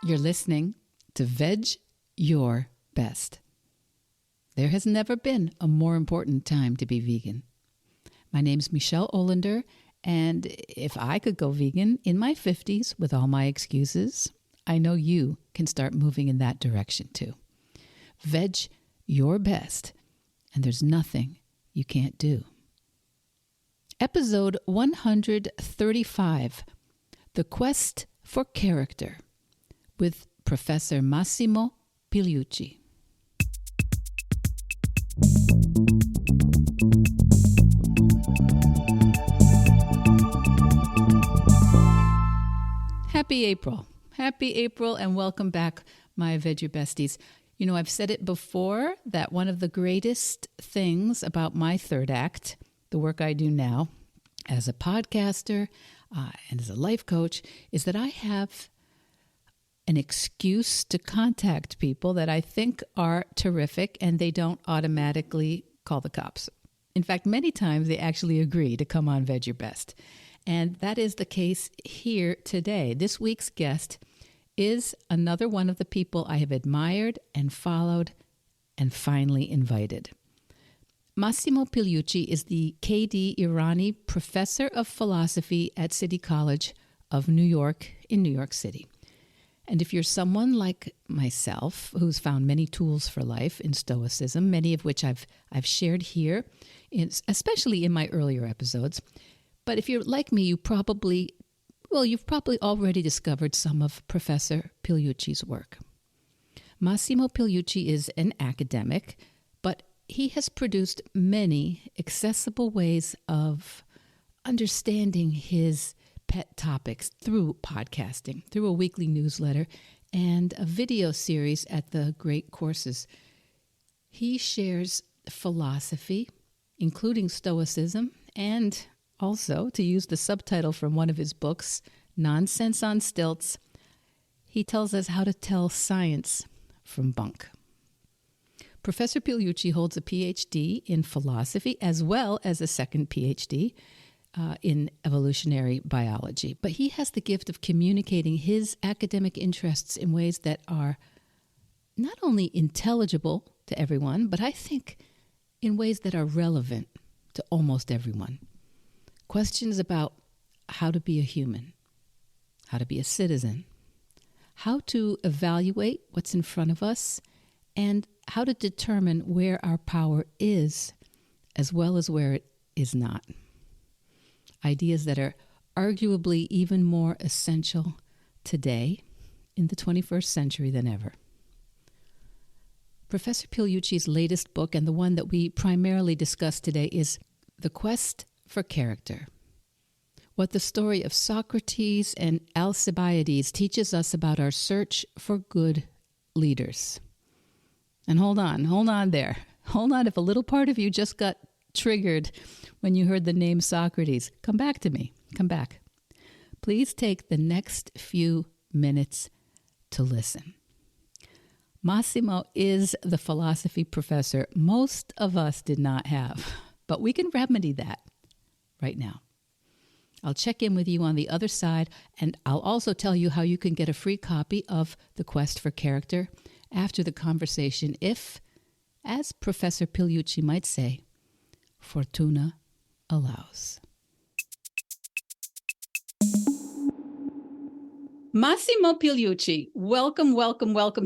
You're listening to Vedge Your Best. There has never been a more important time to be vegan. My name's Michelle Olander, and if I could go vegan in my 50s with all my excuses, I know you can start moving in that direction too. Vedge Your Best, and there's nothing you can't do. Episode 135, The Quest for Character, with Professor Massimo Pigliucci. Happy April. Happy April, and welcome back, my Vedge Your Besties. You know, I've said it before that one of the greatest things about my third act, the work I do now as a podcaster and as a life coach, is that I have an excuse to contact people that I think are terrific, and they don't automatically call the cops. In fact, many times they actually agree to come on Vedge Your Best. And that is the case here today. This week's guest is another one of the people I have admired and followed and finally invited. Massimo Pigliucci is the K.D. Irani Professor of Philosophy at City College of New York in New York City. And if you're someone like myself who's found many tools for life in Stoicism, many of which I've shared here, especially in my earlier episodes, but if you're like me, you've probably already discovered some of Professor Pigliucci's work. Massimo Pigliucci is an academic, but he has produced many accessible ways of understanding his pet topics through podcasting, through a weekly newsletter, and a video series at the Great Courses. He shares philosophy, including Stoicism, and also, to use the subtitle from one of his books, Nonsense on Stilts, he tells us how to tell science from bunk. Professor Pigliucci holds a PhD in philosophy as well as a second PhD in evolutionary biology. But he has the gift of communicating his academic interests in ways that are not only intelligible to everyone, but I think in ways that are relevant to almost everyone. Questions about how to be a human, how to be a citizen, how to evaluate what's in front of us, and how to determine where our power is as well as where it is not. Ideas that are arguably even more essential today in the 21st century than ever. Professor Pigliucci's latest book, and the one that we primarily discuss today, is The Quest for Character. What the story of Socrates and Alcibiades teaches us about our search for good leaders. And hold on there. Hold on, if a little part of you just got triggered when you heard the name Socrates, come back to me. Come back. Please take the next few minutes to listen. Massimo is the philosophy professor most of us did not have, but we can remedy that right now. I'll check in with you on the other side, and I'll also tell you how you can get a free copy of The Quest for Character after the conversation if, as Professor Pigliucci might say, fortuna allows. Massimo Pigliucci, welcome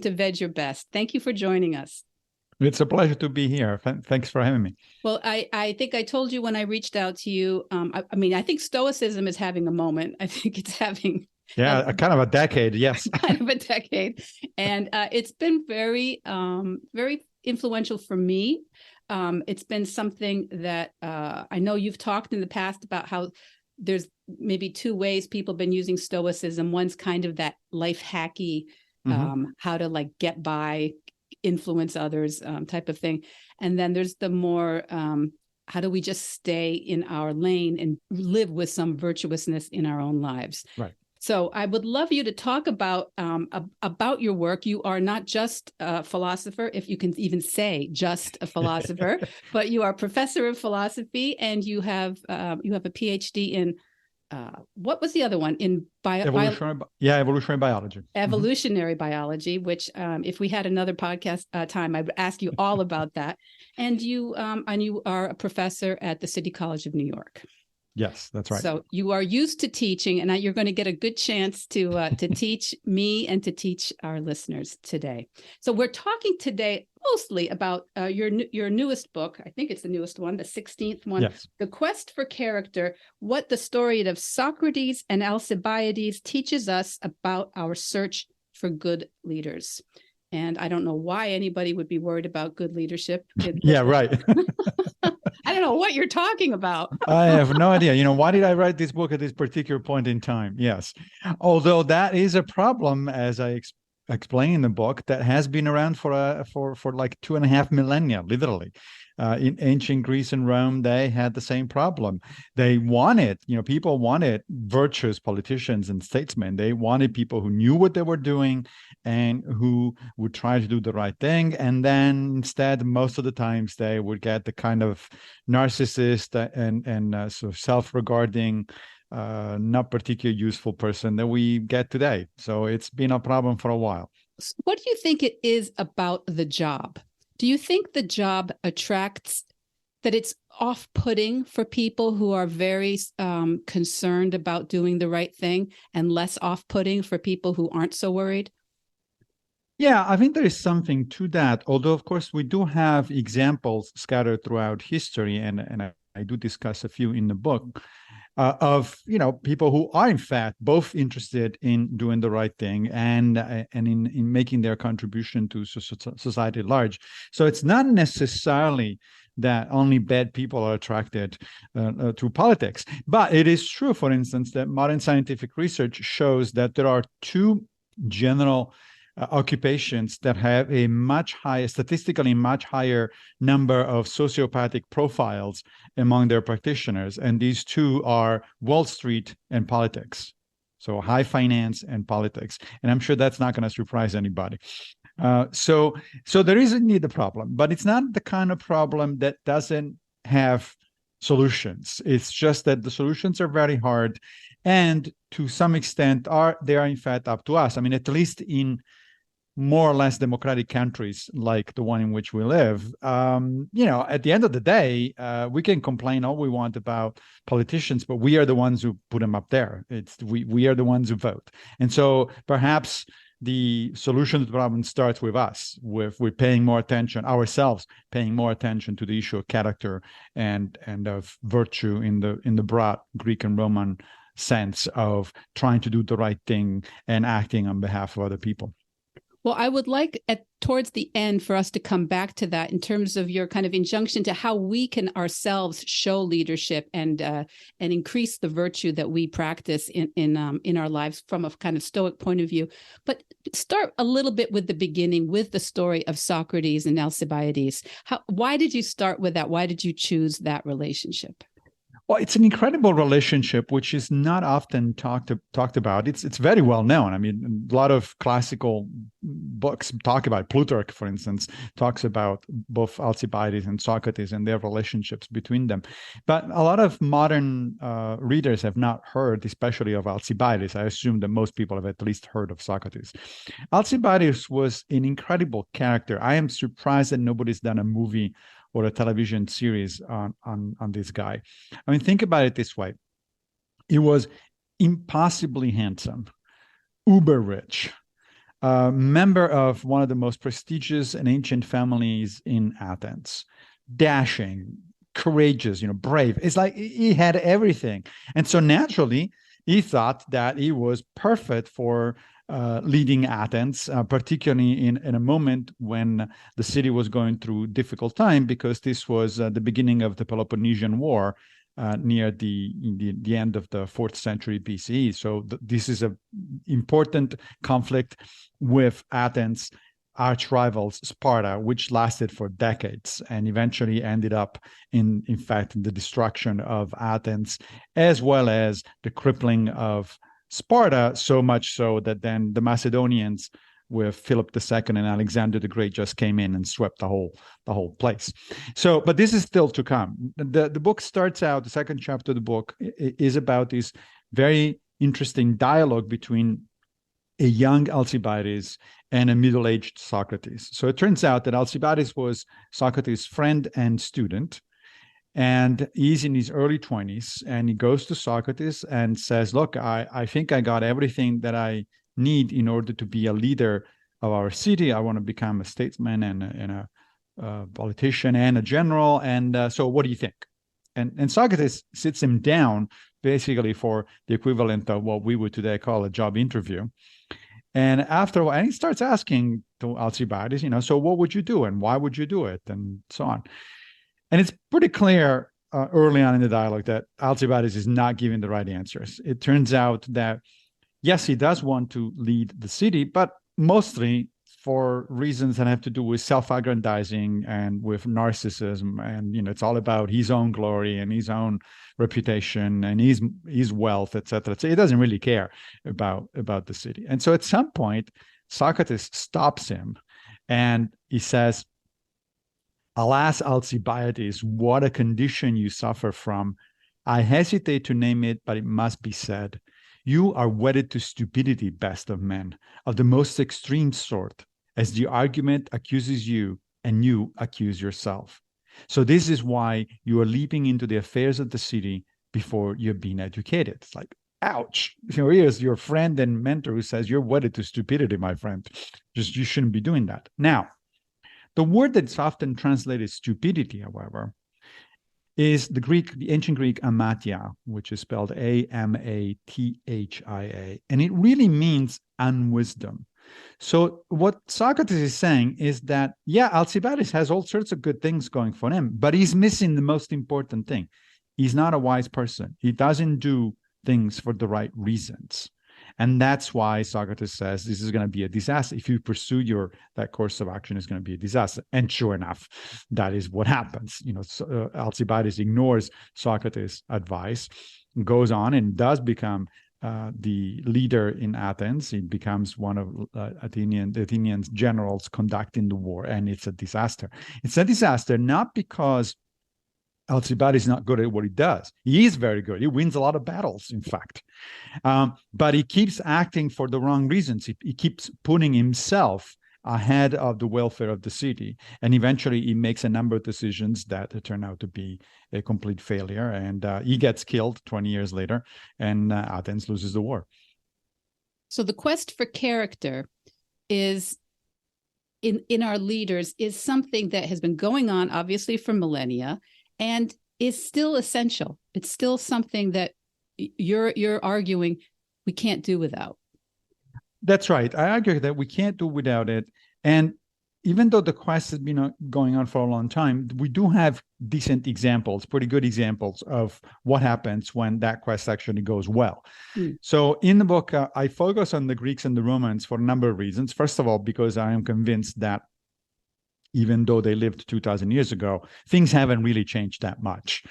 to Vedge Your Best. Thank you for joining us. It's a pleasure to be here. Thanks for having me. Well, I think I told you when I reaced out to you, I think Stoicism is having a moment. I think it's having... kind of a decade, yes. Kind of a decade. And it's been very, very influential for me. It's been something that I know you've talked in the past about how there's maybe two ways people have been using Stoicism. One's kind of that life hacky, how to like get by, influence others type of thing. And then there's the more, how do we just stay in our lane and live with some virtuousness in our own lives? Right. So I would love you to talk about your work. You are not just a philosopher, if you can even say just a philosopher, but you are a professor of philosophy, and you have a PhD in what was the other one in evolutionary biology. Evolutionary biology, which if we had another podcast time, I would ask you all about that. And you are a professor at the City College of New York. Yes, that's right. So you are used to teaching, and you're going to get a good chance to teach me and to teach our listeners today. So we're talking today mostly about your newest book. I think it's the newest one, the 16th one, yes. The Quest for Character, what the story of Socrates and Alcibiades teaches us about our search for good leaders. And I don't know why anybody would be worried about good leadership. Yeah, right. I don't know what you're talking about. I have no idea. Why did I write this book at this particular point in time? Yes. Although that is a problem, as I explain in the book, that has been around for like 2.5 millennia, literally. In ancient Greece and Rome, they had the same problem. They wanted, people wanted virtuous politicians and statesmen. They wanted people who knew what they were doing and who would try to do the right thing. And then instead, most of the times, they would get the kind of narcissist and sort of self-regarding, not particularly useful person that we get today. So it's been a problem for a while. What do you think it is about the job? Do you think the job attracts, that it's off-putting for people who are very concerned about doing the right thing, and less off-putting for people who aren't so worried? Yeah, I think there is something to that. Although, of course, we do have examples scattered throughout history, and I do discuss a few in the book, of people who are in fact both interested in doing the right thing and in making their contribution to society at large. So it's not necessarily that only bad people are attracted to politics, but it is true, for instance, that modern scientific research shows that there are two general occupations that have a statistically much higher number of sociopathic profiles among their practitioners. And these two are Wall Street and politics. So high finance and politics. And I'm sure that's not going to surprise anybody. So there is indeed a problem, but it's not the kind of problem that doesn't have solutions. It's just that the solutions are very hard, and to some extent they are in fact up to us. I mean, at least in more or less democratic countries like the one in which we live, at the end of the day, we can complain all we want about politicians, but we are the ones who put them up there. We are the ones who vote. And so perhaps the solution to the problem starts with us, with paying more attention, ourselves paying more attention to the issue of character and of virtue in the broad Greek and Roman sense of trying to do the right thing and acting on behalf of other people. Well, I would like towards the end for us to come back to that in terms of your kind of injunction to how we can ourselves show leadership and increase the virtue that we practice in our lives from a kind of Stoic point of view. But start a little bit with the beginning, with the story of Socrates and Alcibiades. Why did you start with that? Why did you choose that relationship? Well, it's an incredible relationship, which is not often talked about. It's very well known. I mean, a lot of classical books talk about it. Plutarch, for instance, talks about both Alcibiades and Socrates and their relationships between them. But a lot of modern readers have not heard, especially of Alcibiades. I assume that most people have at least heard of Socrates. Alcibiades was an incredible character. I am surprised that nobody's done a movie or a television series on this guy. I mean, think about it this way. He was impossibly handsome, uber rich, member of one of the most prestigious and ancient families in Athens, dashing, courageous, brave. It's like he had everything. And so naturally, he thought that he was perfect for leading Athens, particularly in a moment when the city was going through difficult time, because this was the beginning of the Peloponnesian War near the end of the 4th century BCE. So this is an important conflict with Athens' arch rivals Sparta, which lasted for decades and eventually ended up in fact in the destruction of Athens, as well as the crippling of Sparta, so much so that then the Macedonians with Philip II and Alexander the Great just came in and swept the whole place. So, but this is still to come. The book starts out, the second chapter of the book is about this very interesting dialogue between a young Alcibiades and a middle-aged Socrates. So it turns out that Alcibiades was Socrates' friend and student, and he's in his early 20s, and he goes to Socrates and says, look, I think I got everything that I need in order to be a leader of our city. I want to become a statesman and a politician and a general. And so what do you think? And Socrates sits him down basically for the equivalent of what we would today call a job interview. And after a while, and he starts asking to Alcibiades, so what would you do and why would you do it and so on. And it's pretty clear early on in the dialogue that Alcibiades is not giving the right answers. It turns out that, yes, he does want to lead the city, but mostly for reasons that have to do with self-aggrandizing and with narcissism. And, it's all about his own glory and his own reputation and his wealth, et cetera. So he doesn't really care about the city. And so at some point, Socrates stops him and he says, alas, Alcibiades, what a condition you suffer from. I hesitate to name it, but it must be said. You are wedded to stupidity, best of men, of the most extreme sort, as the argument accuses you and you accuse yourself. So this is why you are leaping into the affairs of the city before you've been educated. It's like, ouch. Here's your friend and mentor who says you're wedded to stupidity, my friend. Just you shouldn't be doing that. Now, the word that's often translated stupidity, however, is the ancient Greek amatia, which is spelled Amathia, and it really means unwisdom. So what Socrates is saying is that, yeah, Alcibiades has all sorts of good things going for him, but he's missing the most important thing. He's not a wise person. He doesn't do things for the right reasons. And that's why Socrates says this is going to be a disaster. If you pursue that course of action, is going to be a disaster. And sure enough, that is what happens. Alcibiades ignores Socrates' advice, goes on and does become the leader in Athens. He becomes one of the Athenian generals conducting the war, and it's a disaster. It's a disaster not because Alcibiades is not good at what he does. He is very good. He wins a lot of battles, in fact. But he keeps acting for the wrong reasons. He keeps putting himself ahead of the welfare of the city. And eventually he makes a number of decisions that turn out to be a complete failure. And he gets killed 20 years later, and Athens loses the war. So the quest for character is in our leaders is something that has been going on, obviously, for millennia, and is still essential. It's still something that you're arguing we can't do without. That's right. I argue that we can't do without it. And even though the quest has been going on for a long time, we do have decent examples, pretty good examples of what happens when that quest actually goes well. So in the book, I focus on the Greeks and the Romans for a number of reasons. First of all, because I am convinced that even though they lived 2,000 years ago, things haven't really changed that much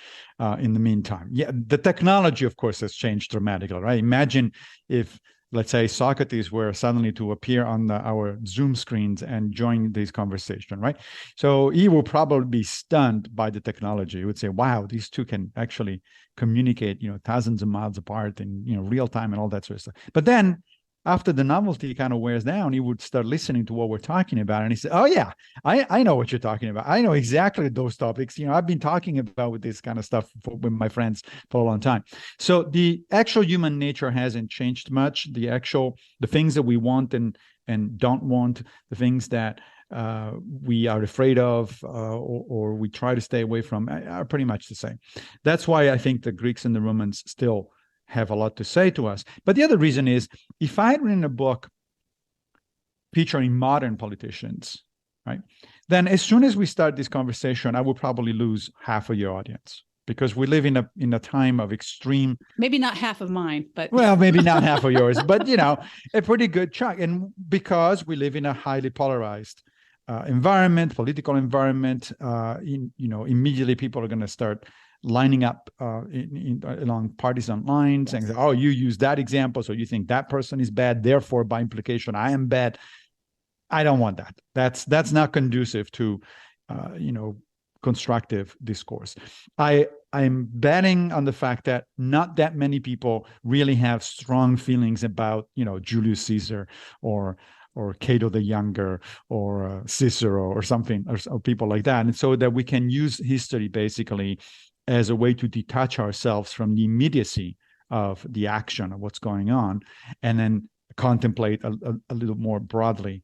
in the meantime. Yeah, the technology, of course, has changed dramatically, right? Imagine if, let's say, Socrates were suddenly to appear on our Zoom screens and join this conversation, right? So he will probably be stunned by the technology. He would say, wow, these two can actually communicate, thousands of miles apart in, real time and all that sort of stuff. But then after the novelty kind of wears down, he would start listening to what we're talking about. And he said, oh, yeah, I know what you're talking about. I know exactly those topics. I've been talking about this kind of stuff with my friends for a long time. So the actual human nature hasn't changed much. The things that we want and don't want, the things that we are afraid of or we try to stay away from are pretty much the same. That's why I think the Greeks and the Romans still have a lot to say to us. But the other reason is, if I had written a book featuring modern politicians, right, then as soon as we start this conversation, I would probably lose half of your audience, because we live in a time of extreme. Maybe not half of mine, but well, maybe not half of yours, but a pretty good chunk. And because we live in a highly polarized political environment, immediately people are going to start lining up along partisan lines, yes, and oh, you use that example, so you think that person is bad, therefore by implication I am bad. I don't want that. That's not conducive to constructive discourse. I I'm betting on the fact that not that many people really have strong feelings about, Julius Caesar or Cato the Younger or Cicero or something or people like that. And so that we can use history basically as a way to detach ourselves from the immediacy of the action of what's going on, and then contemplate a little more broadly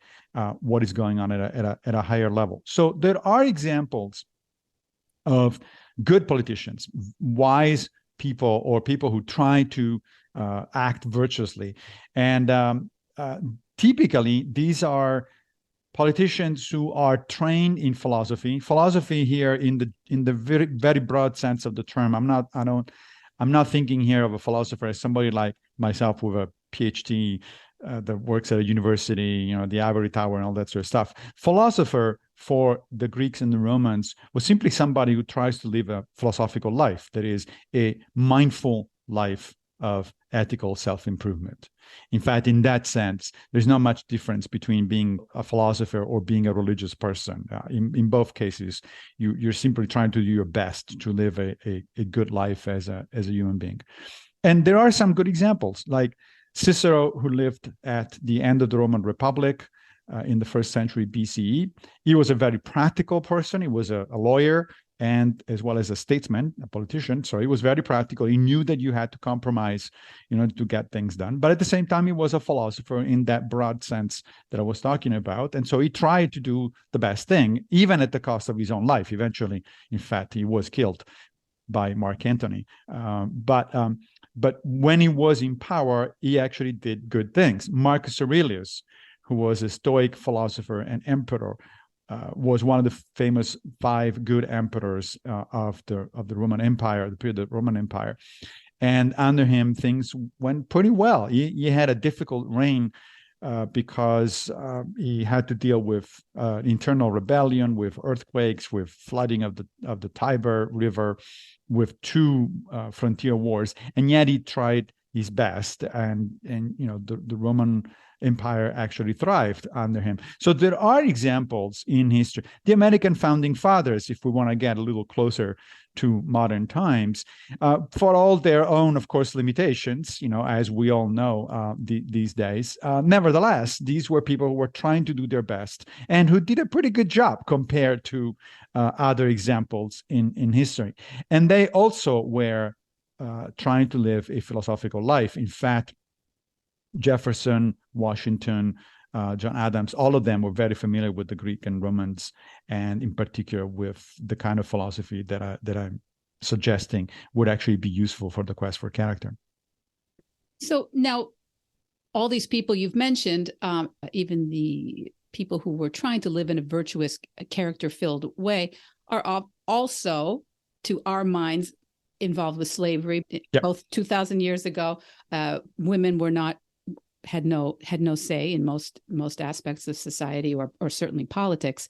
what is going on at a higher level. So there are examples of good politicians, wise people, or people who try to act virtuously. And typically, these are politicians who are trained in philosophy. Philosophy here in the very very broad sense of the term. I'm not thinking here of a philosopher as somebody like myself with a PhD that works at a university, the ivory tower and all that sort of stuff. Philosopher for the Greeks and the Romans was simply somebody who tries to live a philosophical life, that is, a mindful life of ethical self-improvement. In fact, in that sense, there's not much difference between being a philosopher or being a religious person. In both cases, you're simply trying to do your best to live a good life as a human being. And there are some good examples, like Cicero, who lived at the end of the Roman Republic in the 1st century BCE. He was a very practical person. He was a lawyer and as well as a statesman, a politician. So he was very practical. He knew that you had to compromise, to get things done. But at the same time, he was a philosopher in that broad sense that I was talking about. And so he tried to do the best thing, even at the cost of his own life. Eventually, in fact, he was killed by Mark Antony. But when he was in power, he actually did good things. Marcus Aurelius, who was a Stoic philosopher and emperor, was one of the famous 5 good emperors of the Roman Empire, the period of the Roman Empire. And under him, things went pretty well. He had a difficult reign because he had to deal with internal rebellion, with earthquakes, with flooding of the Tiber River, with 2 frontier wars, and yet he tried his best, and the Roman Empire actually thrived under him. So there are examples in history. The American founding fathers, if we want to get a little closer to modern times, for all their own, of course, limitations, as we all know these days. Nevertheless, these were people who were trying to do their best and who did a pretty good job compared to other examples in history. And they also were trying to live a philosophical life. In fact, Jefferson, Washington, John Adams, all of them were very familiar with the Greek and Romans, and in particular with the kind of philosophy that I'm suggesting would actually be useful for the quest for character. So now, all these people you've mentioned, even the people who were trying to live in a virtuous, character-filled way, are also, to our minds, involved with slavery. Yep. Both 2,000 years ago, women had no say in most aspects of society or certainly politics.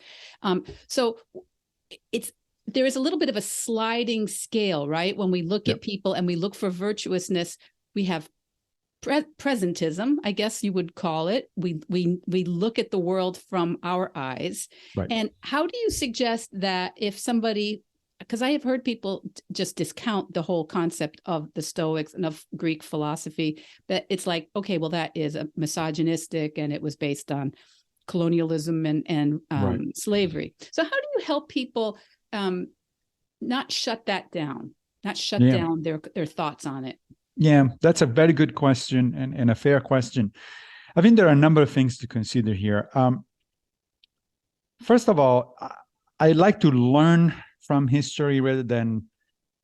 So there is a little bit of a sliding scale, right? When we look at people and we look for virtuousness, we have presentism, I guess you would call it. We look at the world from our eyes. Right. And how do you suggest that if somebody, because I have heard people just discount the whole concept of the Stoics and of Greek philosophy, that it's like, okay, well, that is a misogynistic and it was based on colonialism and right. slavery. So how do you help people not shut that down, down their thoughts on it? Yeah, that's a very good question and a fair question. I think there are a number of things to consider here. First of all, I like to learn from history rather than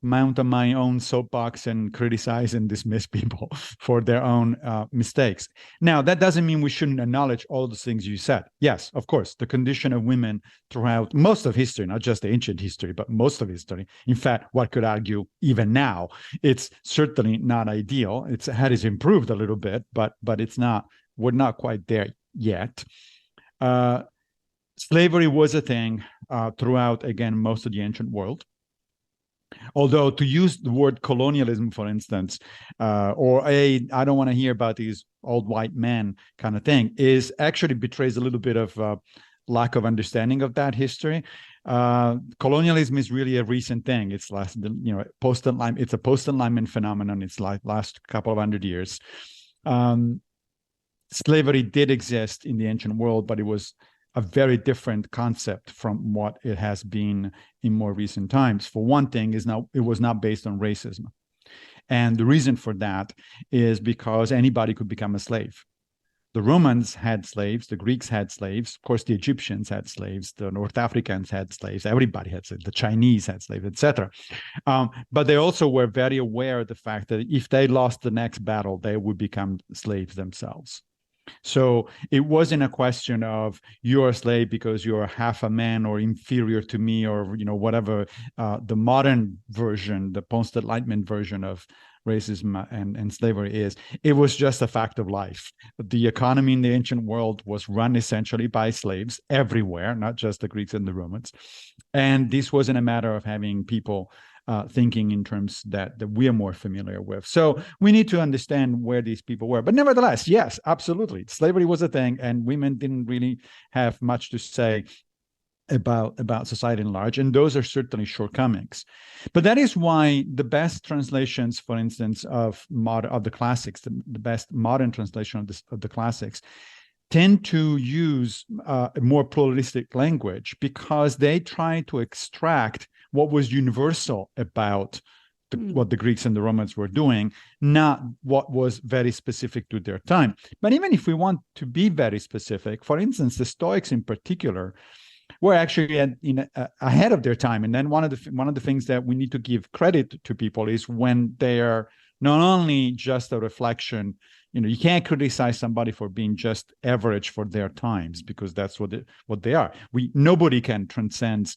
mount on my own soapbox and criticize and dismiss people for their own mistakes. Now, that doesn't mean we shouldn't acknowledge all the things you said. Yes, of course, the condition of women throughout most of history, not just the ancient history, but most of history. In fact, one could argue even now, it's certainly not ideal. It has improved a little bit, but we're not quite there yet. Slavery was a thing throughout, again, most of the ancient world. Although to use the word colonialism, for instance, or I don't want to hear about these old white men kind of thing, is actually betrays a little bit of lack of understanding of that history. Colonialism is really a recent thing. It's post-Enlightenment. It's a post-Enlightenment phenomenon. It's like last couple of hundred years. Slavery did exist in the ancient world, but it was a very different concept from what it has been in more recent times. For one thing, it was not based on racism. And the reason for that is because anybody could become a slave. The Romans had slaves, the Greeks had slaves, of course, the Egyptians had slaves, the North Africans had slaves, everybody had slaves, the Chinese had slaves, etc. But they also were very aware of the fact that if they lost the next battle, they would become slaves themselves. So it wasn't a question of you're a slave because you're half a man or inferior to me or whatever the modern version, the post-Enlightenment version of racism and slavery is. It was just a fact of life. The economy in the ancient world was run essentially by slaves everywhere, not just the Greeks and the Romans. And this wasn't a matter of having people thinking in terms that we are more familiar with. So we need to understand where these people were. But nevertheless, yes, absolutely. Slavery was a thing, and women didn't really have much to say about society in large, and those are certainly shortcomings. But that is why the best translations, for instance, of the classics, the best modern translation of the classics, tend to use a more pluralistic language because they try to extract what was universal about what the Greeks and the Romans were doing, not what was very specific to their time. But even if we want to be very specific, for instance, the Stoics in particular were actually ahead of their time. And then one of the things that we need to give credit to people is when they are not only just a reflection. You can't criticize somebody for being just average for their times because that's what they are. Nobody can transcend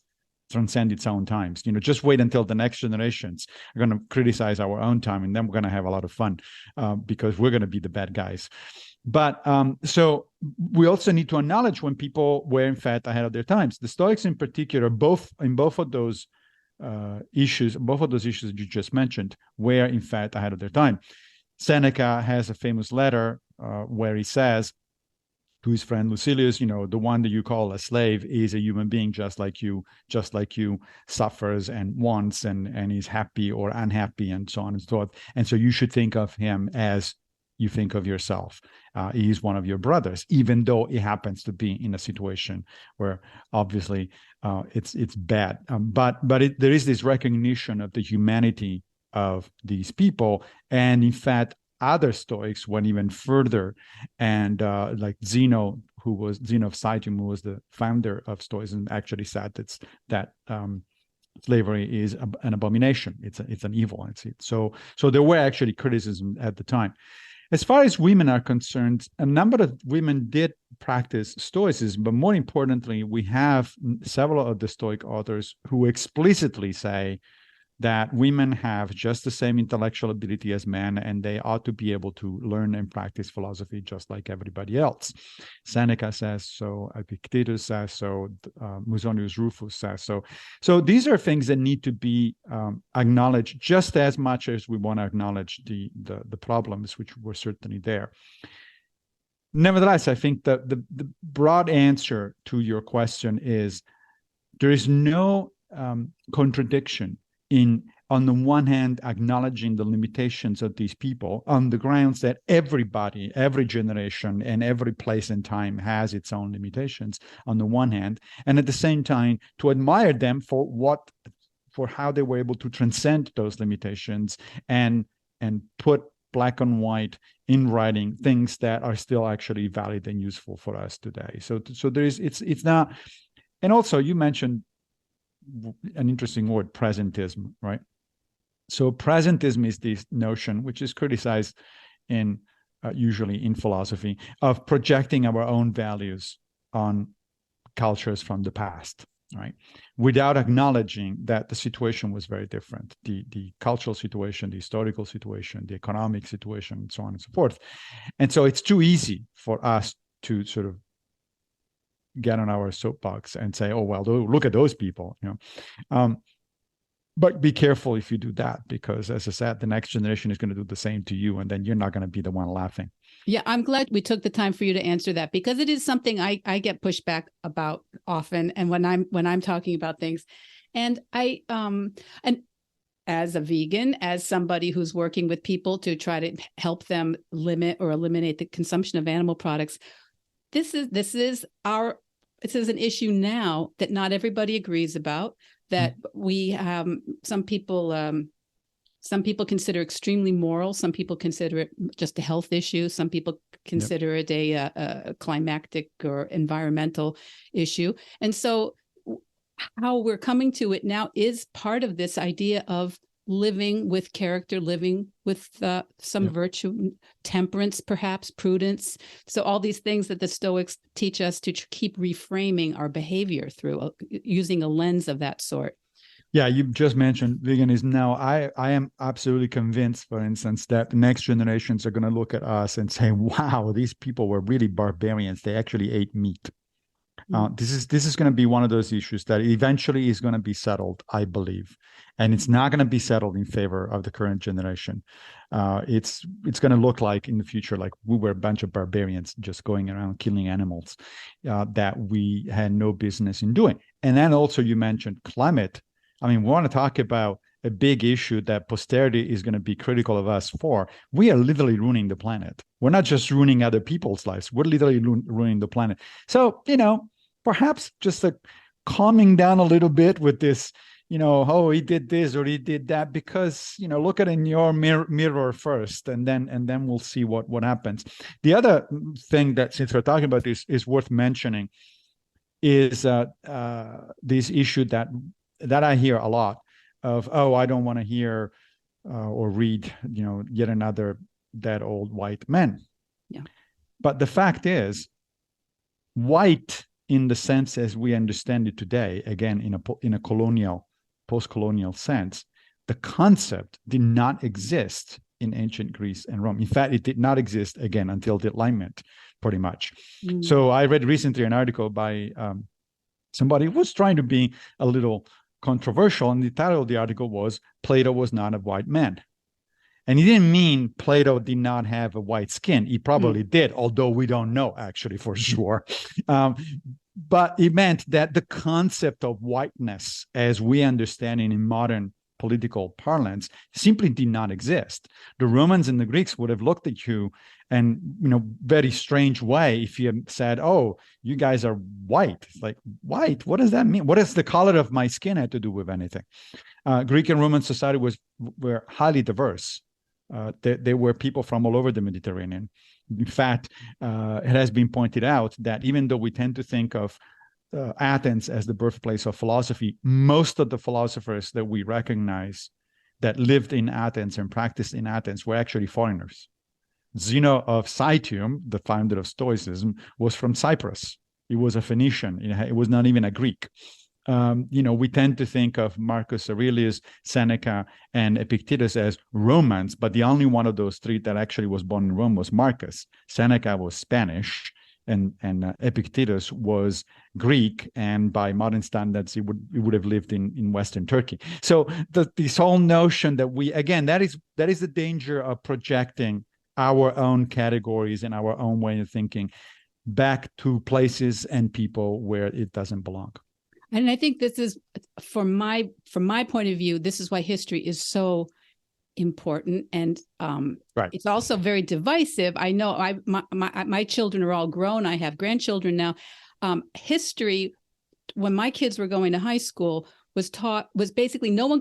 its own times. Just wait until the next generations are going to criticize our own time, and then we're going to have a lot of fun because we're going to be the bad guys. But so we also need to acknowledge when people were in fact ahead of their times. The Stoics, in particular, both of those issues that you just mentioned, were in fact ahead of their time. Seneca has a famous letter where he says to his friend Lucilius, the one that you call a slave is a human being just like you, suffers and wants and is happy or unhappy and so on and so forth. And so you should think of him as you think of yourself. He is one of your brothers, even though he happens to be in a situation where obviously it's bad. But there is this recognition of the humanity of these people. And in fact, other Stoics went even further, and like Zeno of Citium, who was the founder of Stoicism, actually said that slavery is an abomination. It's an evil. So there were actually criticism at the time. As far as women are concerned, a number of women did practice Stoicism, but more importantly, we have several of the Stoic authors who explicitly say that women have just the same intellectual ability as men, and they ought to be able to learn and practice philosophy just like everybody else. Seneca says so, Epictetus says so, Musonius Rufus says so. So these are things that need to be acknowledged just as much as we want to acknowledge the problems, which were certainly there. Nevertheless, I think that the broad answer to your question is there is no contradiction in, on the one hand, acknowledging the limitations of these people on the grounds that everybody, every generation, and every place and time has its own limitations on the one hand, and at the same time to admire them for how they were able to transcend those limitations and put black and white in writing things that are still actually valid and useful for us today. So there is, it's not, and also you mentioned an interesting word, presentism, right? So presentism is this notion, which is criticized usually in philosophy, of projecting our own values on cultures from the past, right? Without acknowledging that the situation was very different, the cultural situation, the historical situation, the economic situation, and so on and so forth. And so it's too easy for us to sort of get on our soapbox and say, oh, well, look at those people, But be careful if you do that, because as I said, the next generation is going to do the same to you, and then you're not going to be the one laughing. Yeah, I'm glad we took the time for you to answer that, because it is something I get pushback about often, and when I'm talking about things, and and as a vegan, as somebody who's working with people to try to help them limit or eliminate the consumption of animal products, this is an issue now that not everybody agrees about. That we some people consider extremely moral. Some people consider it just a health issue. Some people consider it a climactic or environmental issue. And so how we're coming to it now is part of this idea of living with character, living with some virtue, temperance, perhaps prudence. So all these things that the Stoics teach us to keep reframing our behavior through using a lens of that sort. Yeah, you just mentioned veganism. Now, I am absolutely convinced, for instance, that the next generations are going to look at us and say, wow, these people were really barbarians. They actually ate meat. This is going to be one of those issues that eventually is going to be settled, I believe, and it's not going to be settled in favor of the current generation. It's going to look like in the future like we were a bunch of barbarians just going around killing animals that we had no business in doing. And then also you mentioned climate. I mean, we want to talk about a big issue that posterity is going to be critical of us for. We are literally ruining the planet. We're not just ruining other people's lives. We're literally ruining the planet. So, perhaps just calming down a little bit with this, oh, he did this or he did that, because, look at it in your mirror first, and then we'll see what happens. The other thing that, since we're talking about this, is worth mentioning is this issue that I hear a lot of, oh, I don't want to hear or read, yet another dead old white man. Yeah. But the fact is, white in the sense as we understand it today, again, in a colonial, post-colonial sense, the concept did not exist in ancient Greece and Rome. In fact, it did not exist, again, until the Enlightenment, pretty much. So I read recently an article by somebody who was trying to be a little controversial, and the title of the article was "Plato was not a white man." And he didn't mean Plato did not have a white skin. He probably did, although we don't know actually for sure. But it meant that the concept of whiteness, as we understand it in modern political parlance, simply did not exist. The Romans and the Greeks would have looked at you and, very strange way if you had said, oh, you guys are white. It's like, white? What does that mean? What does the color of my skin have to do with anything? Greek and Roman society were highly diverse. There were people from all over the Mediterranean. In fact, it has been pointed out that even though we tend to think of Athens as the birthplace of philosophy, most of the philosophers that we recognize that lived in Athens and practiced in Athens were actually foreigners. Zeno of Citium, the founder of Stoicism, was from Cyprus. He was a Phoenician. It was not even a Greek. We tend to think of Marcus Aurelius, Seneca, and Epictetus as Romans, but the only one of those three that actually was born in Rome was Marcus. Seneca was Spanish, and Epictetus was Greek, and by modern standards, he would have lived in Western Turkey. So this whole notion that that is the danger of projecting our own categories and our own way of thinking back to places and people where it doesn't belong. And I think this is, from my point of view, this is why history is so important, and it's also very divisive. I know my children are all grown. I have grandchildren now. History, when my kids were going to high school, was basically no one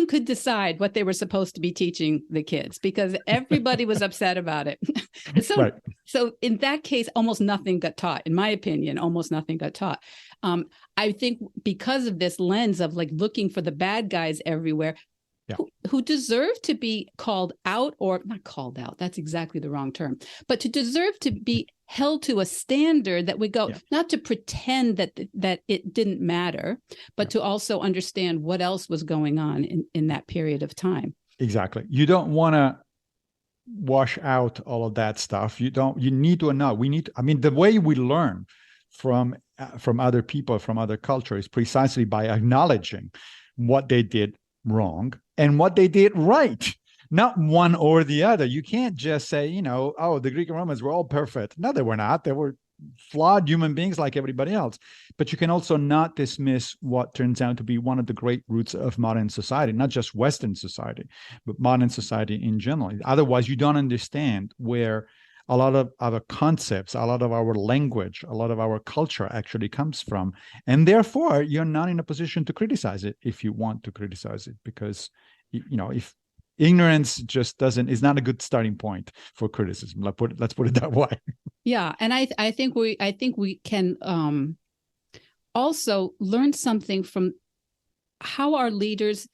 could decide what they were supposed to be teaching the kids, because everybody was upset about it. So in that case, almost nothing got taught. In my opinion, almost nothing got taught. I think because of this lens of looking for the bad guys everywhere, who deserve to be called out, or not called out, that's exactly the wrong term, but to deserve to be held to a standard that we go, not to pretend that it didn't matter, but to also understand what else was going on in that period of time. Exactly. You don't want to wash out all of that stuff. You need to know. The way we learn from other people, from other cultures, precisely by acknowledging what they did wrong and what they did right. Not one or the other. You can't just say, oh, the Greek and Romans were all perfect. No, they were not. They were flawed human beings like everybody else. But you can also not dismiss what turns out to be one of the great roots of modern society, not just Western society, but modern society in general. Otherwise, you don't understand where a lot of our concepts, a lot of our language, a lot of our culture actually comes from. And therefore, you're not in a position to criticize it if you want to criticize it, because, if ignorance just is not a good starting point for criticism. Let's put it that way. Yeah, and I think we can also learn something from how our leaders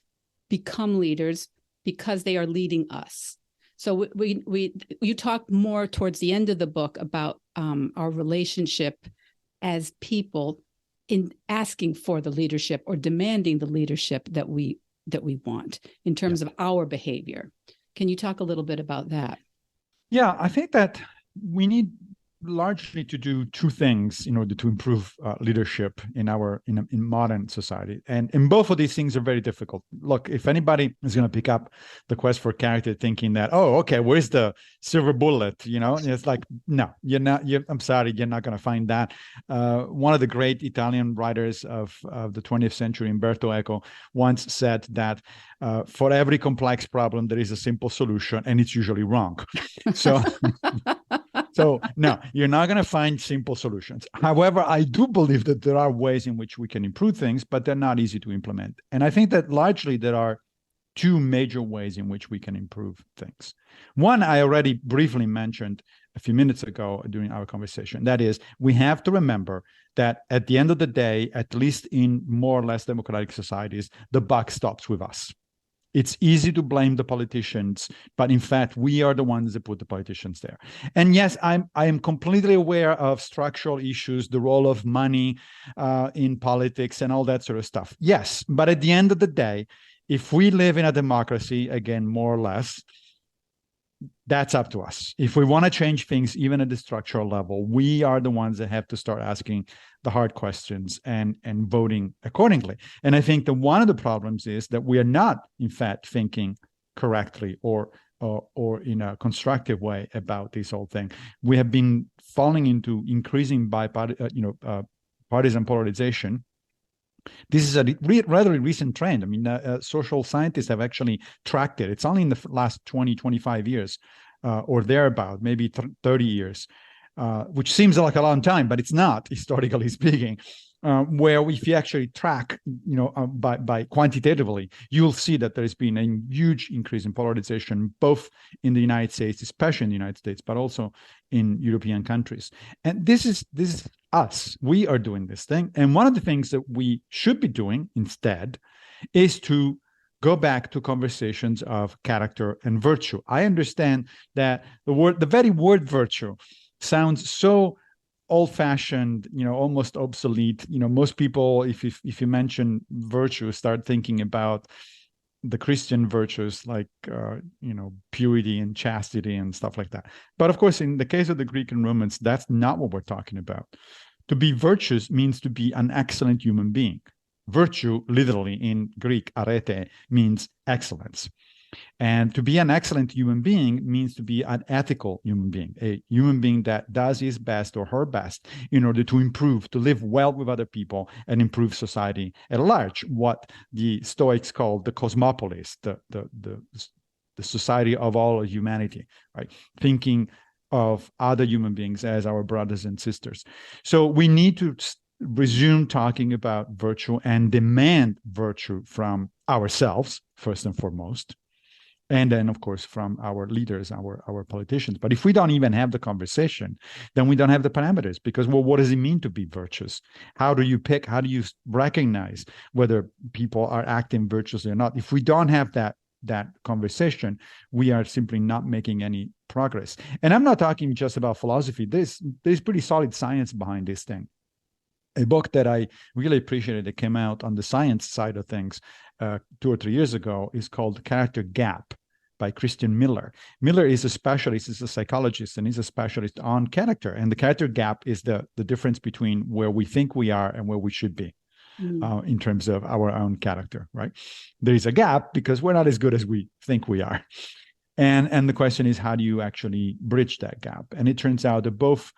become leaders because they are leading us. So you talk more towards the end of the book about our relationship as people in asking for the leadership or demanding the leadership that we want in terms of our behavior. Can you talk a little bit about that? Yeah, I think that we need largely to do two things in order to improve leadership in modern society, and both of these things are very difficult. Look, if anybody is going to pick up the quest for character thinking that, oh, okay, where's the silver bullet, it's like, no, you're not. I'm sorry, you're not going to find that. One of the great Italian writers of the 20th century, Umberto Eco, once said that for every complex problem there is a simple solution, and it's usually wrong. So no, you're not going to find simple solutions. However, I do believe that there are ways in which we can improve things, but they're not easy to implement. And I think that largely there are two major ways in which we can improve things. One, I already briefly mentioned a few minutes ago during our conversation. That is, we have to remember that at the end of the day, at least in more or less democratic societies, the buck stops with us. It's easy to blame the politicians, but in fact, we are the ones that put the politicians there. And yes, I am completely aware of structural issues, the role of money in politics and all that sort of stuff. Yes, but at the end of the day, if we live in a democracy, again, more or less, that's up to us. If we want to change things, even at the structural level, we are the ones that have to start asking the hard questions and voting accordingly. And I think that one of the problems is that we are not, in fact, thinking correctly or in a constructive way about this whole thing. We have been falling into increasing partisan polarization. This is a rather recent trend. I mean, social scientists have actually tracked it. It's only in the last 20, 25 years or thereabout, maybe 30 years, which seems like a long time, but it's not, historically speaking. Where if you actually track, by quantitatively, you'll see that there has been a huge increase in polarization, both in the United States, especially in the United States, but also in European countries. And this is us. We are doing this thing. And one of the things that we should be doing instead is to go back to conversations of character and virtue. I understand that the very word virtue sounds so old-fashioned, almost obsolete. Most people, if you mention virtue, start thinking about the Christian virtues like purity and chastity and stuff like that. But of course, in the case of the Greek and Romans, that's not what we're talking about. To be virtuous means to be an excellent human being. Virtue, literally in Greek, arete, means excellence. And to be an excellent human being means to be an ethical human being, a human being that does his best or her best in order to improve, to live well with other people and improve society at large, what the Stoics called the cosmopolis, the society of all humanity, right? Thinking of other human beings as our brothers and sisters. So we need to resume talking about virtue and demand virtue from ourselves, first and foremost. And then, of course, from our leaders, our politicians. But if we don't even have the conversation, then we don't have the parameters. Because, well, what does it mean to be virtuous? How do you pick? How do you recognize whether people are acting virtuously or not? If we don't have that conversation, we are simply not making any progress. And I'm not talking just about philosophy. There's pretty solid science behind this thing. A book that I really appreciated that came out on the science side of things 2 or 3 years ago is called Character Gap by Christian Miller. Miller is a specialist, he's a psychologist, and he's a specialist on character. And the character gap is the difference between where we think we are and where we should be. in terms of our own character, right? There is a gap because we're not as good as we think we are. And the question is, how do you actually bridge that gap? And it turns out that both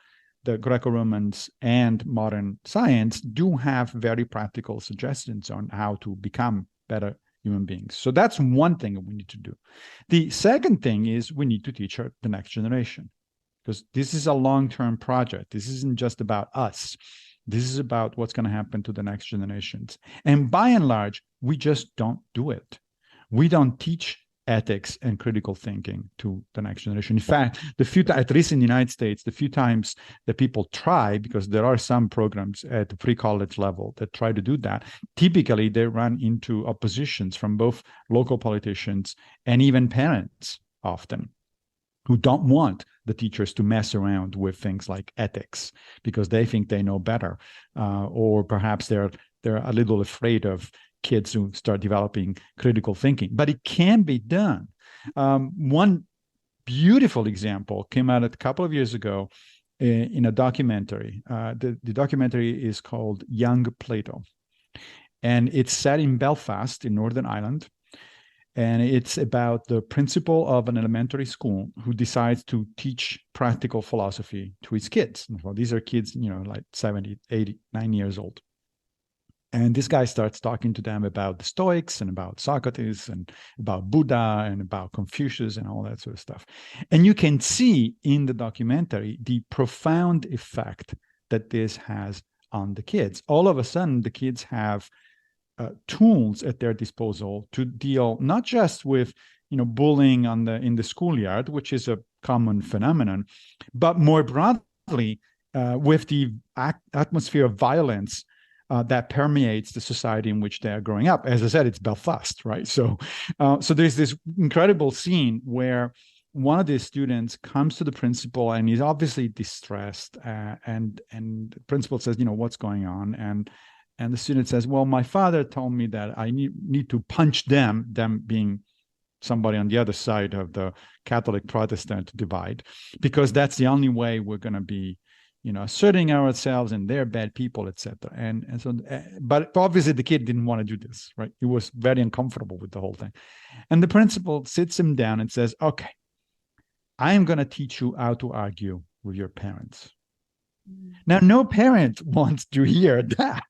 the Greco-Romans and modern science do have very practical suggestions on how to become better human beings. So that's one thing that we need to do. The second thing is we need to teach the next generation, because this is a long-term project. This isn't just about us. This is about what's going to happen to the next generations. And by and large, we just don't do it. We don't teach ethics and critical thinking to the next generation. In fact, at least in the United States, the few times that people try, because there are some programs at the pre-college level that try to do that, typically they run into oppositions from both local politicians and even parents often, who don't want the teachers to mess around with things like ethics because they think they know better, or perhaps they're a little afraid of kids who start developing critical thinking. But it can be done. One beautiful example came out a couple of years ago in a documentary. The documentary is called Young Plato, and it's set in Belfast in Northern Ireland. And it's about the principal of an elementary school who decides to teach practical philosophy to his kids. Well, these are kids, like 70, 80, 90 years old. And this guy starts talking to them about the Stoics and about Socrates and about Buddha and about Confucius and all that sort of stuff. And you can see in the documentary the profound effect that this has on the kids. All of a sudden, the kids have tools at their disposal to deal not just with bullying in the schoolyard, which is a common phenomenon, but more broadly with the atmosphere of violence that permeates the society in which they are growing up. As I said, it's Belfast, right? So there's this incredible scene where one of the students comes to the principal and he's obviously distressed, and the principal says, what's going on? And the student says, well, my father told me that I need to punch them being somebody on the other side of the Catholic-Protestant divide, because that's the only way we're going to be, asserting ourselves, and they're bad people, etc. And so, but obviously the kid didn't want to do this, right? He was very uncomfortable with the whole thing. And the principal sits him down and says, okay, I am going to teach you how to argue with your parents. Now, no parent wants to hear that.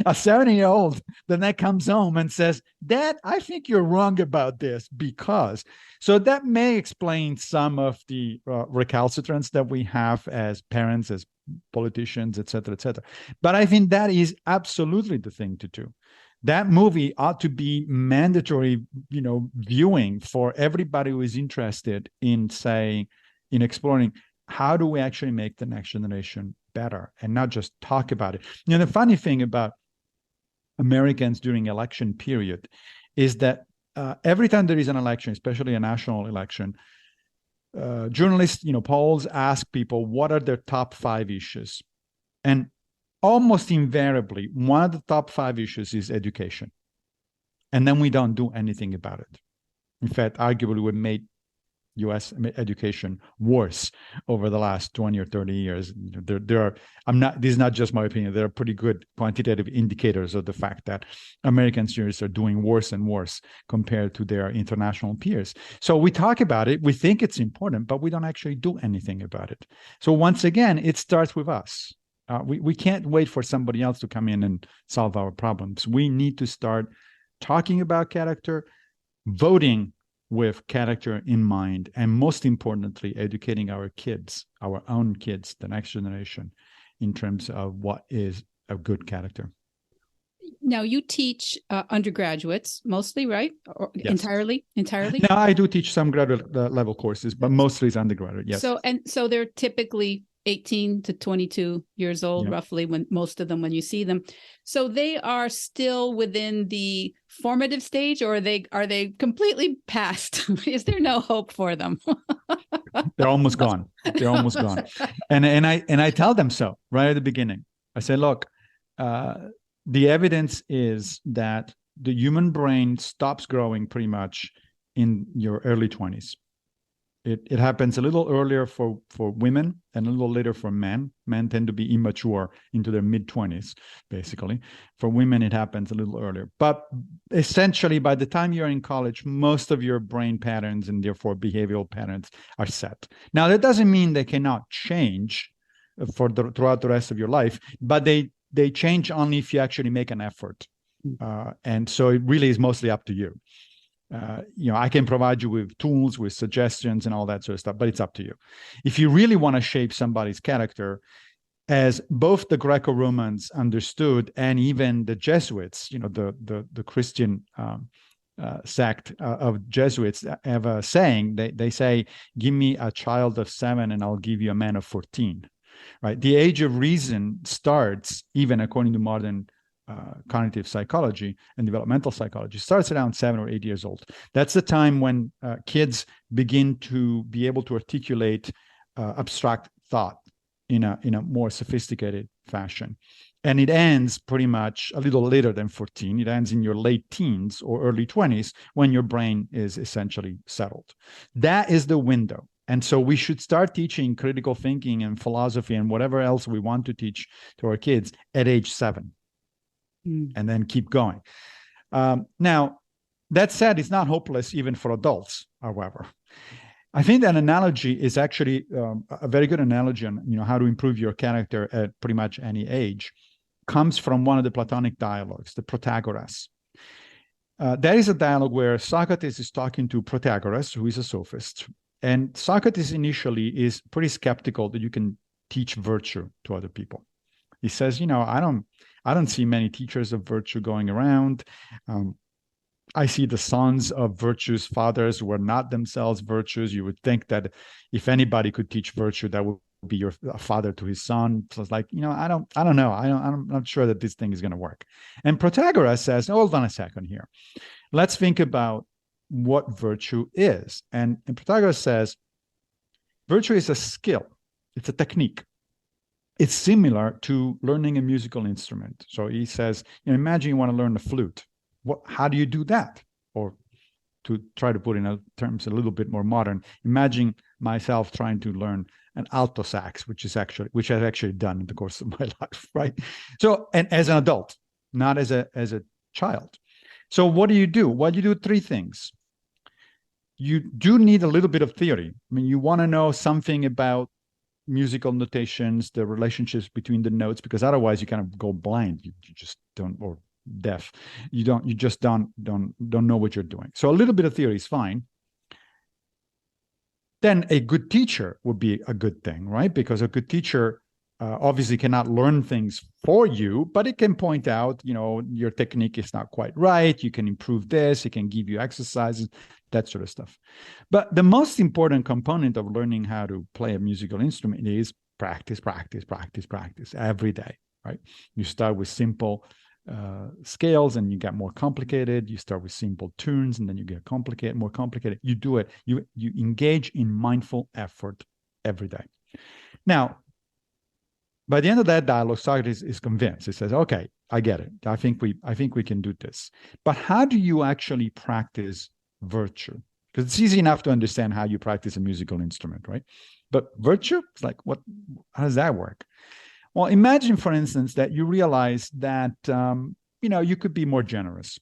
A 70-year-old then comes home and says, Dad, I think you're wrong about this because. So that may explain some of the recalcitrance that we have as parents, as politicians, et cetera, et cetera. But I think that is absolutely the thing to do. That movie ought to be mandatory, viewing for everybody who is interested in exploring how do we actually make the next generation better and not just talk about it. The funny thing about Americans during election period is that every time there is an election, especially a national election, journalists, polls ask people, what are their top 5 issues? And almost invariably, one of the top 5 issues is education. And then we don't do anything about it. In fact, arguably, we made U.S. education worse over the last 20 or 30 years. There are, this is not just my opinion, there are pretty good quantitative indicators of the fact that American students are doing worse and worse compared to their international peers. So we talk about it, we think it's important, but we don't actually do anything about it. So once again, it starts with us. We can't wait for somebody else to come in and solve our problems. We need to start talking about character, voting with character in mind, and most importantly, educating our kids, our own kids, the next generation, in terms of what is a good character. Now, you teach undergraduates mostly, right? Or yes. Entirely? No, I do teach some graduate level courses, but mostly it's undergraduate, yes. So they're typically 18 to 22 years old, roughly, when most of them, when you see them. So they are still within the formative stage, or are they completely past? Is there no hope for them? They're almost gone. They're almost gone. And I tell them so right at the beginning. I say, look, the evidence is that the human brain stops growing pretty much in your early 20s. It happens a little earlier for women and a little later for men. Men tend to be immature into their mid-20s, basically. For women, it happens a little earlier. But essentially, by the time you're in college, most of your brain patterns and therefore behavioral patterns are set. Now, that doesn't mean they cannot change throughout the rest of your life, but they change only if you actually make an effort. And so it really is mostly up to you. I can provide you with tools, with suggestions and all that sort of stuff, but it's up to you. If you really want to shape somebody's character, as both the Greco-Romans understood and even the Jesuits, the Christian sect of Jesuits have a saying. They say, give me a child of 7 and I'll give you a man of 14, right? The age of reason starts, even according to modern cognitive psychology and developmental psychology, starts around 7 or 8 years old. That's the time when kids begin to be able to articulate abstract thought in a more sophisticated fashion. And it ends pretty much a little later than 14. It ends in your late teens or early 20s when your brain is essentially settled. That is the window. And so we should start teaching critical thinking and philosophy and whatever else we want to teach to our kids at age 7. And then keep going. Now, that said, it's not hopeless even for adults, however. I think that analogy is actually a very good analogy on how to improve your character at pretty much any age. Comes from one of the Platonic dialogues, the Protagoras. There is a dialogue where Socrates is talking to Protagoras, who is a sophist. And Socrates initially is pretty skeptical that you can teach virtue to other people. He says, I don't see many teachers of virtue going around. I see the sons of virtuous fathers who are not themselves virtuous. You would think that if anybody could teach virtue, that would be a father to his son. So it's like, I don't know. I'm not sure that this thing is going to work. And Protagoras says, hold on a second here. Let's think about what virtue is. And Protagoras says, virtue is a skill. It's a technique. It's similar to learning a musical instrument. So he says, imagine you want to learn the flute. How do you do that? Or to try to put in terms a little bit more modern, imagine myself trying to learn an alto sax, which I've actually done in the course of my life, right? So, and as an adult, not as a child. So what do you do? Well, you do 3 things. You do need a little bit of theory. I mean, you want to know something about musical notations, the relationships between the notes, because otherwise you kind of go blind. You just don't, or deaf. You just don't know what you're doing. So a little bit of theory is fine. Then a good teacher would be a good thing, right? Because a good teacher obviously cannot learn things for you, but it can point out, your technique is not quite right. You can improve this. It can give you exercises, that sort of stuff. But the most important component of learning how to play a musical instrument is practice every day, right? You start with simple scales and you get more complicated. You start with simple tunes and then you get more complicated. You do it. You engage in mindful effort every day. Now, by the end of that dialogue, Socrates is convinced. He says, okay, I get it. I think we can do this. But how do you actually practice virtue? Because it's easy enough to understand how you practice a musical instrument, right? But virtue, it's like, how does that work? Well, imagine, for instance, that you realize that, you could be more generous,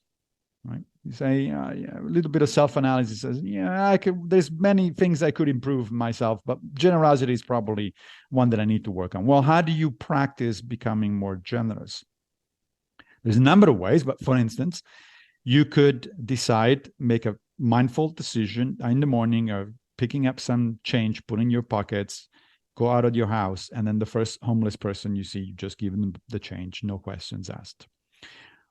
right? You say, a little bit of self-analysis says, there's many things I could improve myself, but generosity is probably one that I need to work on. Well, how do you practice becoming more generous? There's a number of ways, but for instance, you could make a mindful decision in the morning of picking up some change, put in your pockets, go out of your house, and then the first homeless person you see, you just give them the change, no questions asked.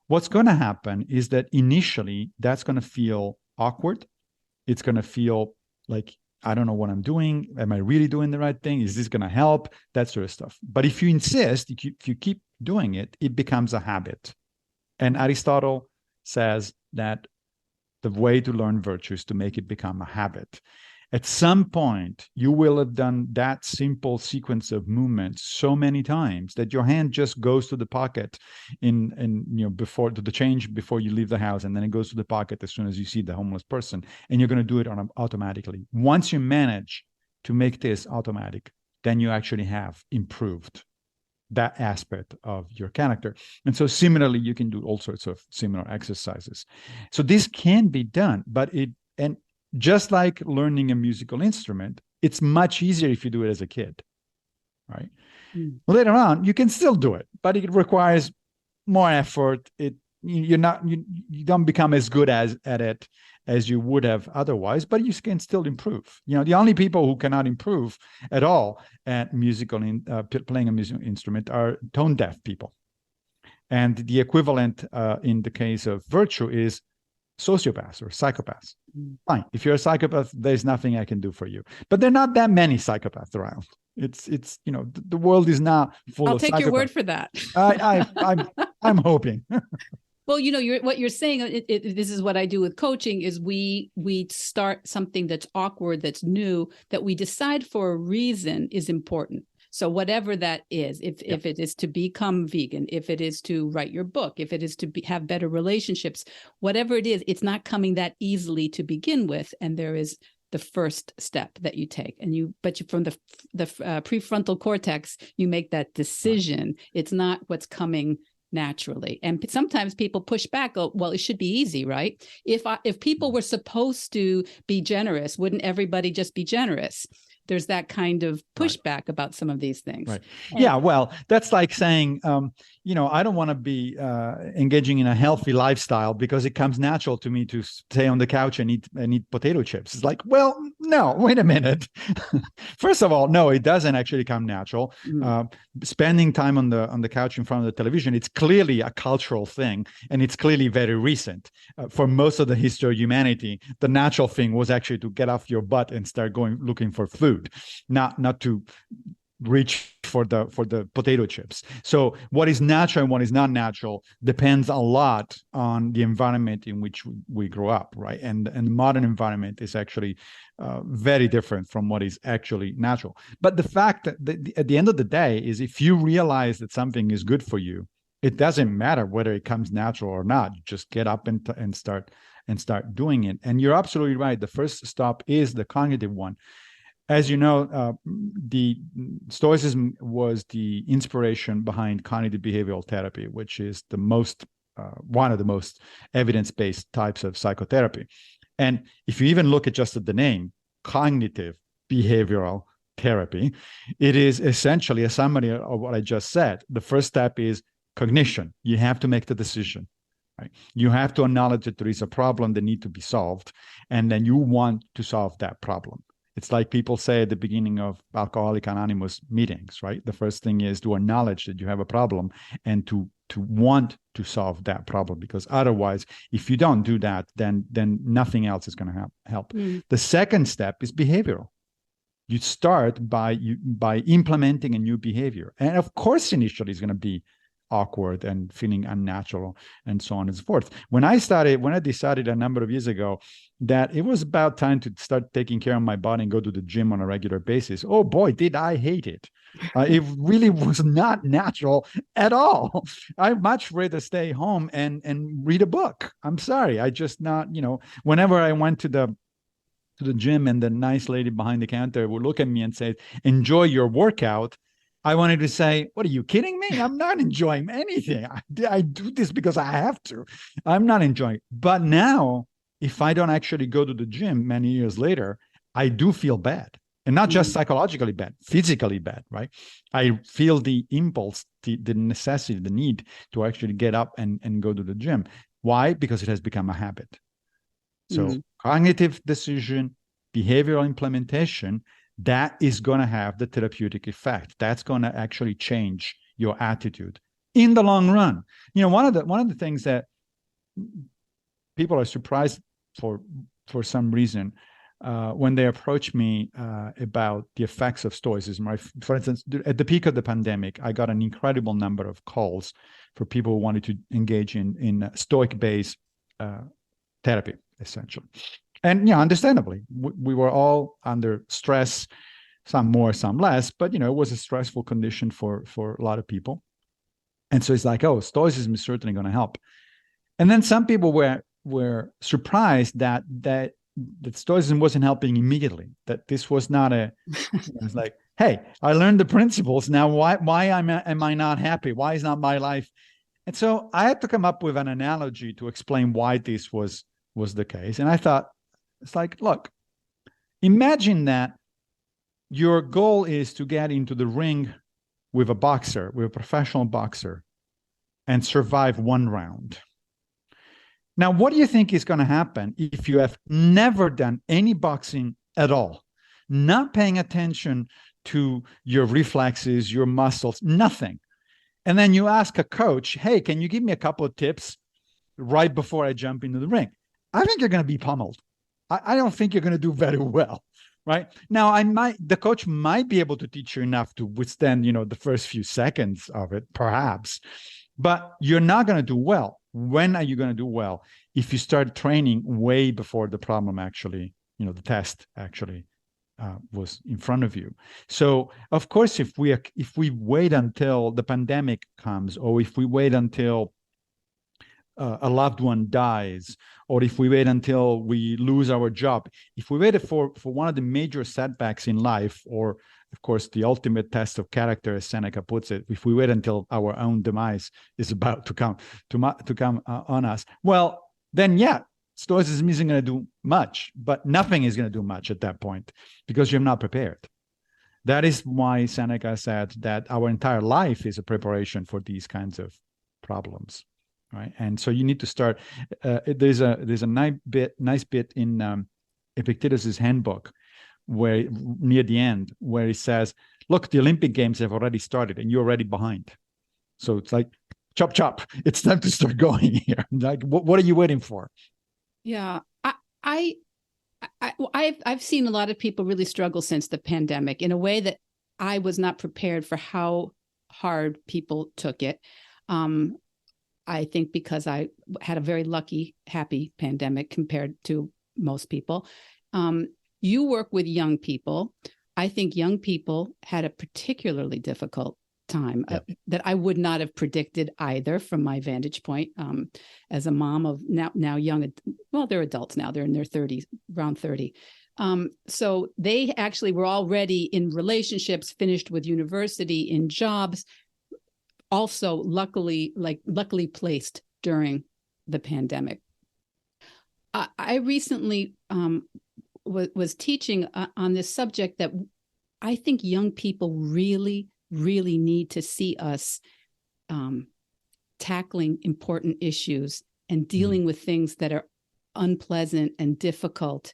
What's going to happen is that initially that's going to feel awkward. It's going to feel like, I don't know what I'm doing. Am I really doing the right thing? Is this going to help? That sort of stuff. But if you insist, if you keep doing it, it becomes a habit. And Aristotle says that the way to learn virtue is to make it become a habit. At some point, you will have done that simple sequence of movements so many times that your hand just goes to the pocket before to the change before you leave the house, and then it goes to the pocket as soon as you see the homeless person, and you're going to do it automatically. Once you manage to make this automatic, then you actually have improved that aspect of your character. And so similarly, you can do all sorts of similar exercises. So this can be done, and just like learning a musical instrument, it's much easier if you do it as a kid, right? Later on, you can still do it, but it requires more effort. You don't become as good at it as you would have otherwise, but you can still improve. The only people who cannot improve at all at playing a musical instrument are tone deaf people. And the equivalent in the case of virtue is sociopaths or psychopaths. Fine. If you're a psychopath, there's nothing I can do for you. But there are not that many psychopaths around. It's the world is not full of psychopaths. I'll take your word for that. I'm hoping. Well, what you're saying, this is what I do with coaching, is we start something that's awkward, that's new, that we decide for a reason is important. So whatever that is, if it is to become vegan, if it is to write your book, if it is to have better relationships, whatever it is, it's not coming that easily to begin with. And there is the first step that you take, but from the prefrontal cortex, you make that decision. It's not what's coming naturally. And sometimes people push back, go, well, it should be easy, right? If people were supposed to be generous, wouldn't everybody just be generous? There's that kind of pushback about some of these things. Right. Yeah. Well, that's like saying, I don't want to be engaging in a healthy lifestyle because it comes natural to me to stay on the couch and eat potato chips. It's like, well, no, wait a minute. First of all, no, it doesn't actually come natural. Spending time on the couch in front of the television, it's clearly a cultural thing, and it's clearly very recent. For most of the history of humanity, the natural thing was actually to get off your butt and start looking for food. Not to reach for the potato chips. So what is natural and what is not natural depends a lot on the environment in which we grow up, right? And the modern environment is actually very different from what is actually natural. But the fact that at the end of the day is, if you realize that something is good for you, it doesn't matter whether it comes natural or not. You just get up and start doing it. And you're absolutely right. The first stop is the cognitive one. As you know, the Stoicism was the inspiration behind cognitive behavioral therapy, which is one of the most evidence-based types of psychotherapy. And if you even look at just at the name, cognitive behavioral therapy, it is essentially a summary of what I just said. The first step is cognition. You have to make the decision. Right? You have to acknowledge that there is a problem that needs to be solved, and then you want to solve that problem. It's like people say at the beginning of Alcoholics Anonymous meetings, right? The first thing is to acknowledge that you have a problem and to want to solve that problem, because otherwise, if you don't do that, then nothing else is going to help. The second step is behavioral. You start by implementing a new behavior. And of course, initially it's going to be awkward and feeling unnatural and so on and so forth. When I decided a number of years ago that it was about time to start taking care of my body and go to the gym on a regular basis, oh boy, did I hate it. It really was not natural at all. I'd much rather stay home and read a book. I'm sorry. I just not, whenever I went to the gym and the nice lady behind the counter would look at me and say, enjoy your workout, I wanted to say, what, are you kidding me? I'm not enjoying anything. I do this because I have to. I'm not enjoying it. But now, if I don't actually go to the gym many years later, I do feel bad. And not just psychologically bad, physically bad, right? I feel the impulse, the necessity, the need to actually get up and go to the gym. Why? Because it has become a habit. So cognitive decision, behavioral implementation, that is going to have the therapeutic effect. That's going to actually change your attitude in the long run. One of the things that people are surprised for some reason when they approach me about the effects of Stoicism. Right? For instance, at the peak of the pandemic, I got an incredible number of calls for people who wanted to engage in Stoic-based therapy, essentially. And understandably, we were all under stress, some more, some less, but it was a stressful condition for a lot of people. And so it's like, oh, Stoicism is certainly going to help. And then some people were surprised that Stoicism wasn't helping immediately. That this was not it's like, hey, I learned the principles. Now, why am I not happy? Why is not my life? And so I had to come up with an analogy to explain why this was the case. And I thought, it's like, look, imagine that your goal is to get into the ring with a professional boxer, and survive one round. Now, what do you think is going to happen if you have never done any boxing at all, not paying attention to your reflexes, your muscles, nothing? And then you ask a coach, hey, can you give me a couple of tips right before I jump into the ring? I think you're going to be pummeled. I don't think you're going to do very well, right? Now, the coach might be able to teach you enough to withstand, the first few seconds of it, perhaps, but you're not going to do well. When are you going to do well? If you start training way before the problem actually, the test actually was in front of you. So, of course, if we wait until the pandemic comes, or if we wait until a loved one dies, or if we wait until we lose our job, if we wait for one of the major setbacks in life, or of course the ultimate test of character, as Seneca puts it, if we wait until our own demise is about to come on us, well, then Stoicism isn't going to do much, but nothing is going to do much at that point, because you're not prepared. That is why Seneca said that our entire life is a preparation for these kinds of problems. Right. And so you need to start. There's a nice bit in Epictetus's handbook, where near the end, where he says, look, the Olympic Games have already started and you're already behind. So it's like, chop, chop. It's time to start going here. Like, what are you waiting for? Yeah, I've seen a lot of people really struggle since the pandemic in a way that I was not prepared for how hard people took it. I think because I had a very lucky, happy pandemic compared to most people. You work with young people. I think young people had a particularly difficult time that I would not have predicted either from my vantage point as a mom of now young, well, they're adults now, they're in their 30s, around 30. So they actually were already in relationships, finished with university, in jobs, also luckily placed during the pandemic. I recently was teaching on this subject that I think young people really need to see us tackling important issues and dealing with things that are unpleasant and difficult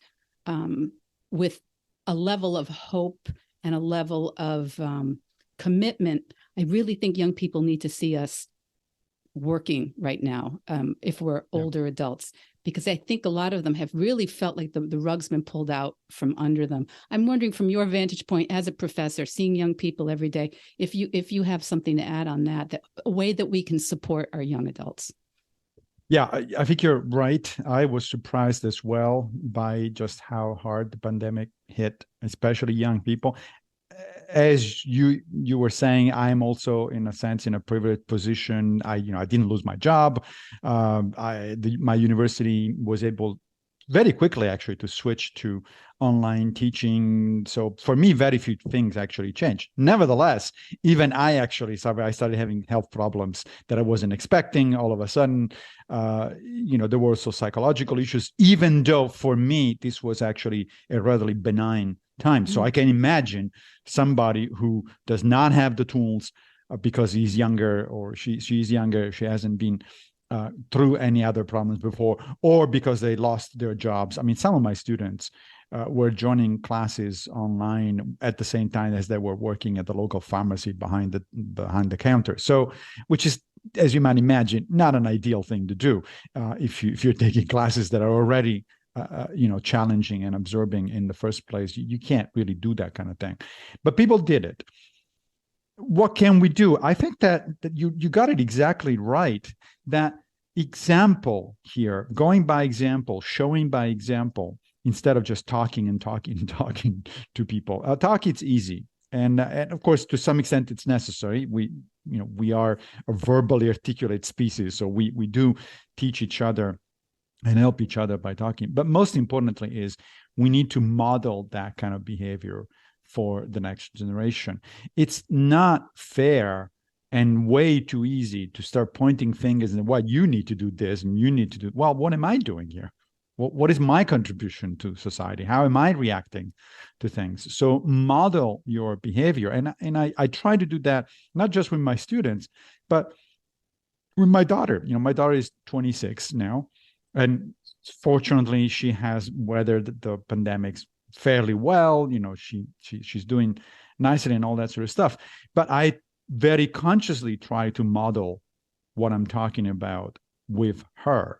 with a level of hope and a level of commitment. I really think young people need to see us working right now if we're older adults, because I think a lot of them have really felt like the rug's been pulled out from under them. I'm wondering, from your vantage point as a professor, seeing young people every day, if you have something to add on that a way that we can support our young adults. Yeah, I think you're right. I was surprised as well by just how hard the pandemic hit, especially young people. As you were saying, I'm also, in a sense, in a privileged position. I didn't lose my job. My university was able very quickly, actually, to switch to online teaching. So for me, very few things actually changed. Nevertheless, even I started having health problems that I wasn't expecting. All of a sudden, there were also psychological issues, even though for me, this was actually a relatively benign time. So I can imagine somebody who does not have the tools because he's younger, or she's younger, she hasn't been through any other problems before, or because they lost their jobs. I mean, some of my students were joining classes online at the same time as they were working at the local pharmacy behind the counter. So, which is, as you might imagine, not an ideal thing to do if you're taking classes that are already challenging and absorbing in the first place. You can't really do that kind of thing, but people did it. What can we do? I think that you got it exactly right. That example here, going by example, showing by example, instead of just talking and talking and talking to people. Talk, it's easy. And of course, to some extent, it's necessary. We are a verbally articulate species, so we do teach each other and help each other by talking. But most importantly is we need to model that kind of behavior for the next generation. It's not fair and way too easy to start pointing fingers and what you need to do this and you need to do. Well, what am I doing here? What is my contribution to society? How am I reacting to things? So model your behavior. And I try to do that, not just with my students, but with my daughter. My daughter is 26 now. And fortunately, she has weathered the pandemics fairly well. She's doing nicely and all that sort of stuff. But I very consciously try to model what I'm talking about with her.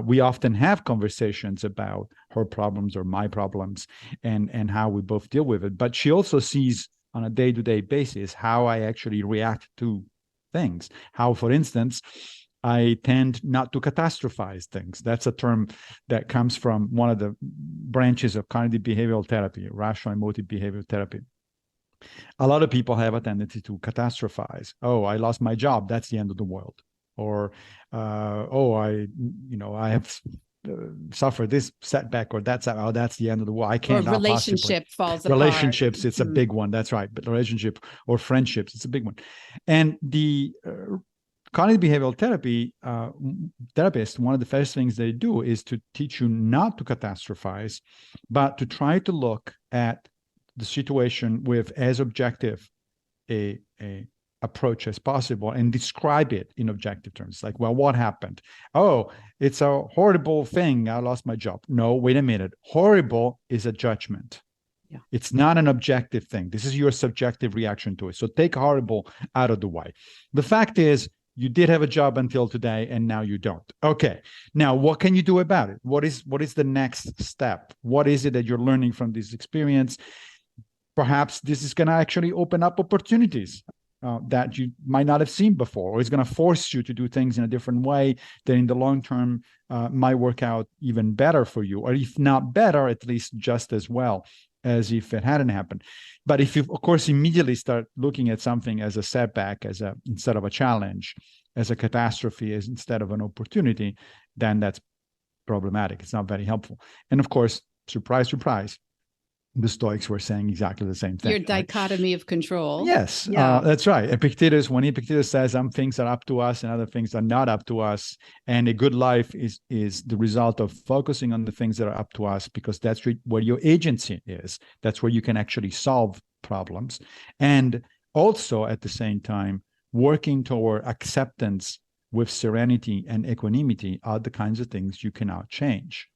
We often have conversations about her problems or my problems and how we both deal with it. But she also sees on a day-to-day basis how I actually react to things. How, for instance, I tend not to catastrophize things. That's a term that comes from one of the branches of cognitive behavioral therapy, rational emotive behavioral therapy. A lot of people have a tendency to catastrophize. Oh, I lost my job. That's the end of the world. Or, I have suffered this setback, or that's the end of the world. I can't. Or relationship falls apart. Relationships, it's a big one. That's right. But relationship or friendships, it's a big one. And the cognitive behavioral therapy therapists, one of the first things they do is to teach you not to catastrophize, but to try to look at the situation with as objective a approach as possible and describe it in objective terms. Like, well, what happened? Oh, it's a horrible thing. I lost my job. No, wait a minute. Horrible is a judgment. Yeah. It's not an objective thing. This is your subjective reaction to it. So take horrible out of the way. The fact is, you did have a job until today, and now you don't. Okay. Now, what can you do about it? What is the next step? What is it that you're learning from this experience? Perhaps this is going to actually open up opportunities that you might not have seen before, or it's going to force you to do things in a different way that in the long term might work out even better for you, or if not better, at least just as well as if it hadn't happened. But if you, of course, immediately start looking at something as a setback, instead of a challenge, as a catastrophe, as instead of an opportunity, then that's problematic. It's not very helpful. And of course, surprise, surprise, the Stoics were saying exactly the same thing. Your dichotomy of control. Yes, yeah. That's right. When Epictetus says some things are up to us and other things are not up to us, and a good life is the result of focusing on the things that are up to us, because that's where your agency is. That's where you can actually solve problems. And also at the same time, working toward acceptance with serenity and equanimity are the kinds of things you cannot change.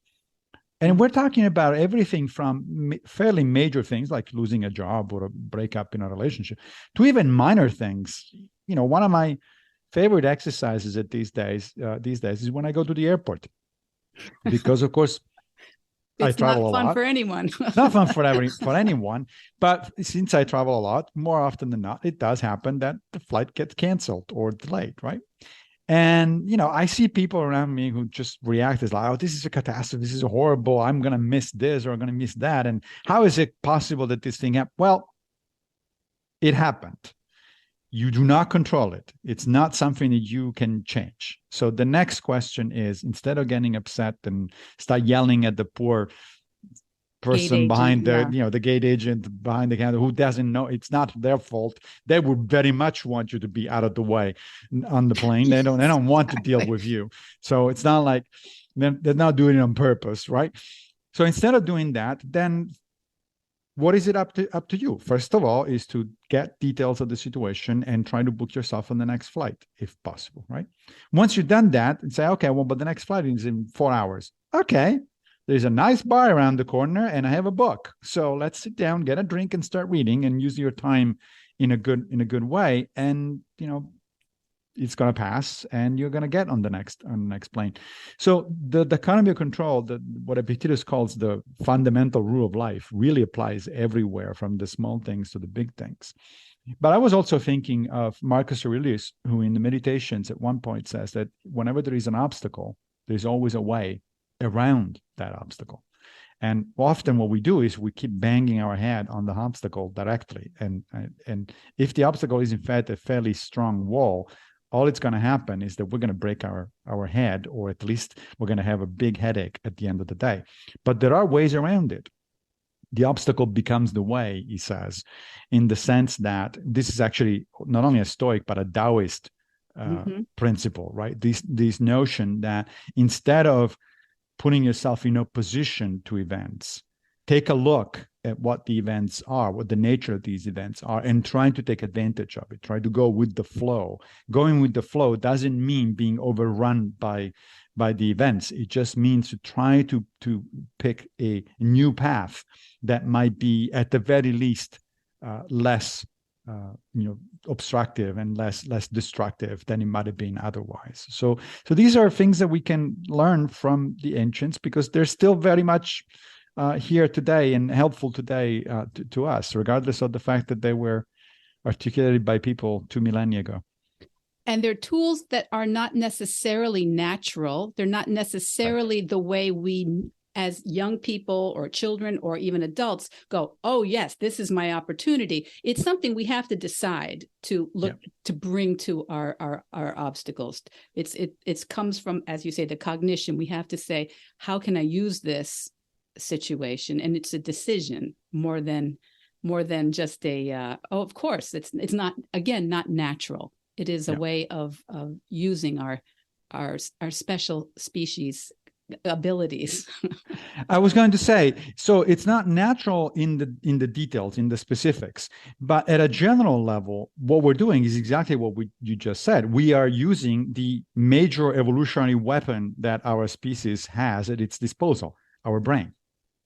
And we're talking about everything from fairly major things like losing a job or a breakup in a relationship to even minor things. One of my favorite exercises these days is when I go to the airport, because of course I travel a lot. It's not fun for anyone. Not fun for anyone. But since I travel a lot, more often than not, it does happen that the flight gets canceled or delayed, right? And, I see people around me who just react as like, oh, this is a catastrophe. This is horrible. I'm going to miss this or I'm going to miss that. And how is it possible that this thing happened? Well, it happened. You do not control it. It's not something that you can change. So the next question is, instead of getting upset and start yelling at the poor person behind the gate agent behind the counter who doesn't know, it's not their fault. They would very much want you to be out of the way on the plane. They don't want to deal with you. So it's not like they're not doing it on purpose, right? So instead of doing that, then what is it up to you? First of all, is to get details of the situation and try to book yourself on the next flight, if possible, right? Once you've done that, and say, okay, well, but the next flight is in 4 hours. Okay. There's a nice bar around the corner and I have a book. So let's sit down, get a drink and start reading and use your time in a good way. And, it's going to pass and you're going to get on the next plane. So the economy of control, what Epictetus calls the fundamental rule of life, really applies everywhere, from the small things to the big things. But I was also thinking of Marcus Aurelius, who in the Meditations at one point says that whenever there is an obstacle, there's always a way around that obstacle. And often what we do is we keep banging our head on the obstacle directly. And if the obstacle is in fact a fairly strong wall, all it's going to happen is that we're going to break our head, or at least we're going to have a big headache at the end of the day. But there are ways around it. The obstacle becomes the way, he says, in the sense that this is actually not only a Stoic, but a Taoist principle, right? This notion that instead of putting yourself in opposition to events, take a look at what the events are, what the nature of these events are, and trying to take advantage of it. Try to go with the flow. Going with the flow doesn't mean being overrun by the events. It just means to try to pick a new path that might be, at the very least, less obstructive and less destructive than it might have been otherwise. So these are things that we can learn from the ancients, because they're still very much here today and helpful today to us, regardless of the fact that they were articulated by people 2 millennia ago. And they're tools that are not necessarily natural. They're not necessarily the way we, as young people or children or even adults, go, oh, yes, this is my opportunity. It's something we have to decide to look to bring to our obstacles. It comes from, as you say, the cognition. We have to say, how can I use this situation? And it's a decision more than just a of course it's not, again, not natural. It is a way of using our special species abilities. I was going to say, so it's not natural in the details, in the specifics, but at a general level, what we're doing is exactly what you just said. We are using the major evolutionary weapon that our species has at its disposal, our brain.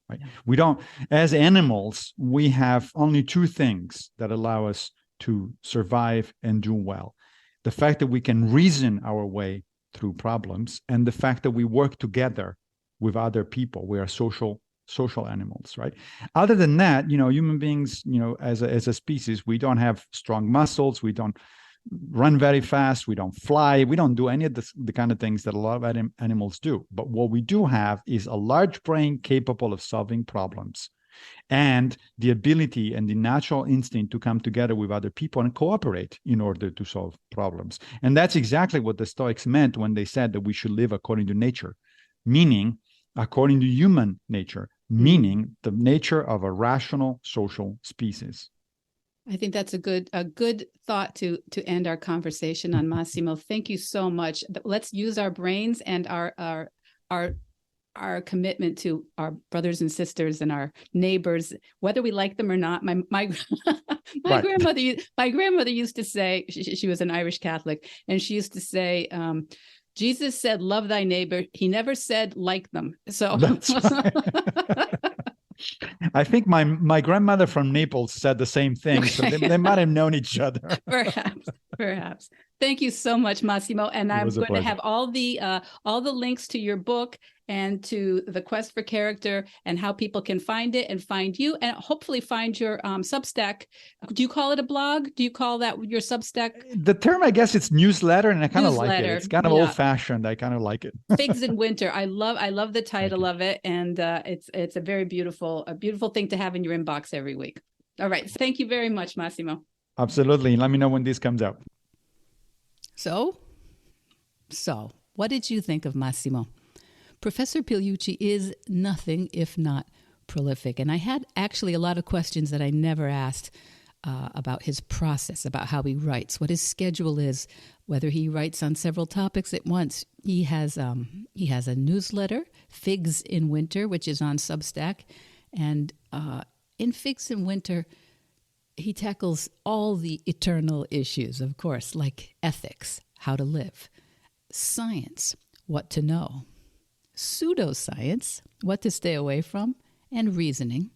Right? We don't, as animals, we have only two things that allow us to survive and do well: the fact that we can reason our way through problems, and the fact that we work together with other people. We are social animals, right? Other than that, human beings, as a species, we don't have strong muscles. We don't run very fast. We don't fly. We don't do any of the kind of things that a lot of animals do. But what we do have is a large brain capable of solving problems, and the ability and the natural instinct to come together with other people and cooperate in order to solve problems. And that's exactly what the Stoics meant when they said that we should live according to nature, meaning according to human nature, meaning the nature of a rational social species. I think that's a good thought to end our conversation on, Massimo. Thank you so much. Let's use our brains and our commitment to our brothers and sisters and our neighbors, whether we like them or not. My grandmother used to say, she was an Irish Catholic, and she used to say, Jesus said, love thy neighbor. He never said like them. So that's right. I think my grandmother from Naples said the same thing. So they might have known each other. Perhaps. Thank you so much, Massimo. And I'm going to have all the links to your book and to the Quest for Character, and how people can find it and find you, and hopefully find your Substack. Do you call it a blog? Do you call that your Substack? The term, I guess, it's newsletter, and I kind of like it. It's kind of old-fashioned. I kind of like it. Figs in Winter. I love the title of it, and it's a very beautiful thing to have in your inbox every week. All right. Thank you very much, Massimo. Absolutely. Let me know when this comes out. So what did you think of Massimo? Professor Pigliucci is nothing if not prolific. And I had actually a lot of questions that I never asked about his process, about how he writes, what his schedule is, whether he writes on several topics at once. He has a newsletter, Figs in Winter, which is on Substack. And in Figs in Winter, he tackles all the eternal issues, of course, like ethics, how to live, science, what to know, pseudoscience, what to stay away from, and reasoning,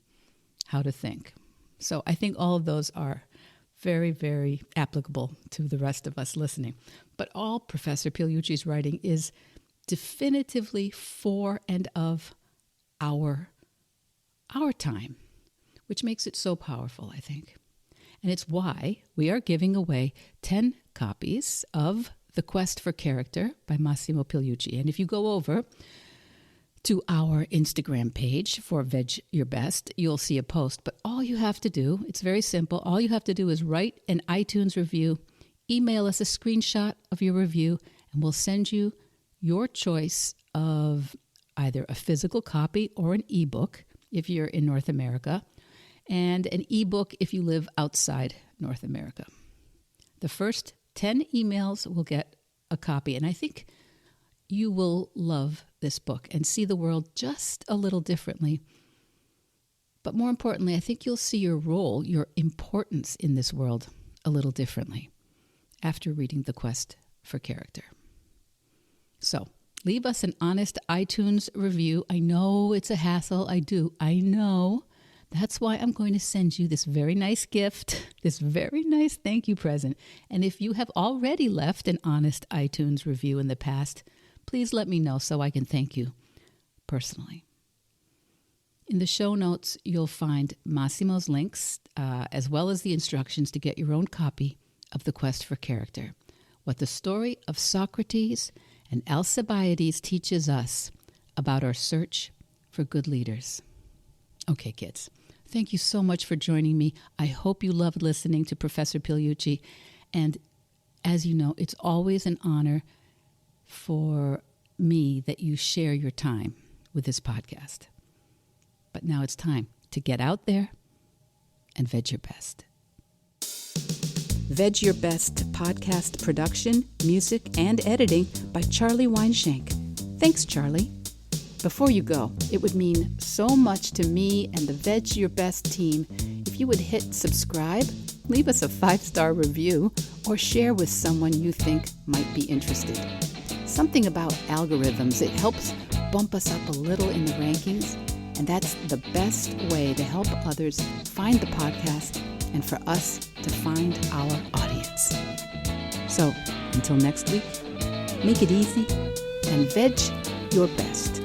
how to think. So I think all of those are very, very applicable to the rest of us listening. But all Professor Pigliucci's writing is definitively for and of our time, which makes it so powerful, I think. And it's why we are giving away 10 copies of The Quest for Character by Massimo Pigliucci. And if you go over to our Instagram page for Vedge Your Best. You'll see a post, but all you have to do, it's very simple. All you have to do is write an iTunes review, email us a screenshot of your review, and we'll send you your choice of either a physical copy or an ebook if you're in North America, and an ebook if you live outside North America. The first 10 emails will get a copy, and I think you will love this book and see the world just a little differently. But more importantly, I think you'll see your role, your importance in this world a little differently after reading The Quest for Character. So, leave us an honest iTunes review. I know it's a hassle. I know. That's why I'm going to send you this very nice gift, this very nice thank you present. And if you have already left an honest iTunes review in the past, please let me know so I can thank you personally. In the show notes, you'll find Massimo's links, as well as the instructions to get your own copy of The Quest for Character, what the story of Socrates and Alcibiades teaches us about our search for good leaders. Okay, kids, thank you so much for joining me. I hope you loved listening to Professor Pigliucci. And as you know, it's always an honor for me that you share your time with this podcast. But now it's time to get out there and veg your best. Veg Your Best podcast production, music, and editing by Charlie Weinshank. Thanks, Charlie. Before you go, it would mean so much to me and the Veg Your Best team if you would hit subscribe, leave us a 5-star review, or share with someone you think might be interested. Something about algorithms, it helps bump us up a little in the rankings, and that's the best way to help others find the podcast and for us to find our audience. So, until next week, make it easy and veg your best.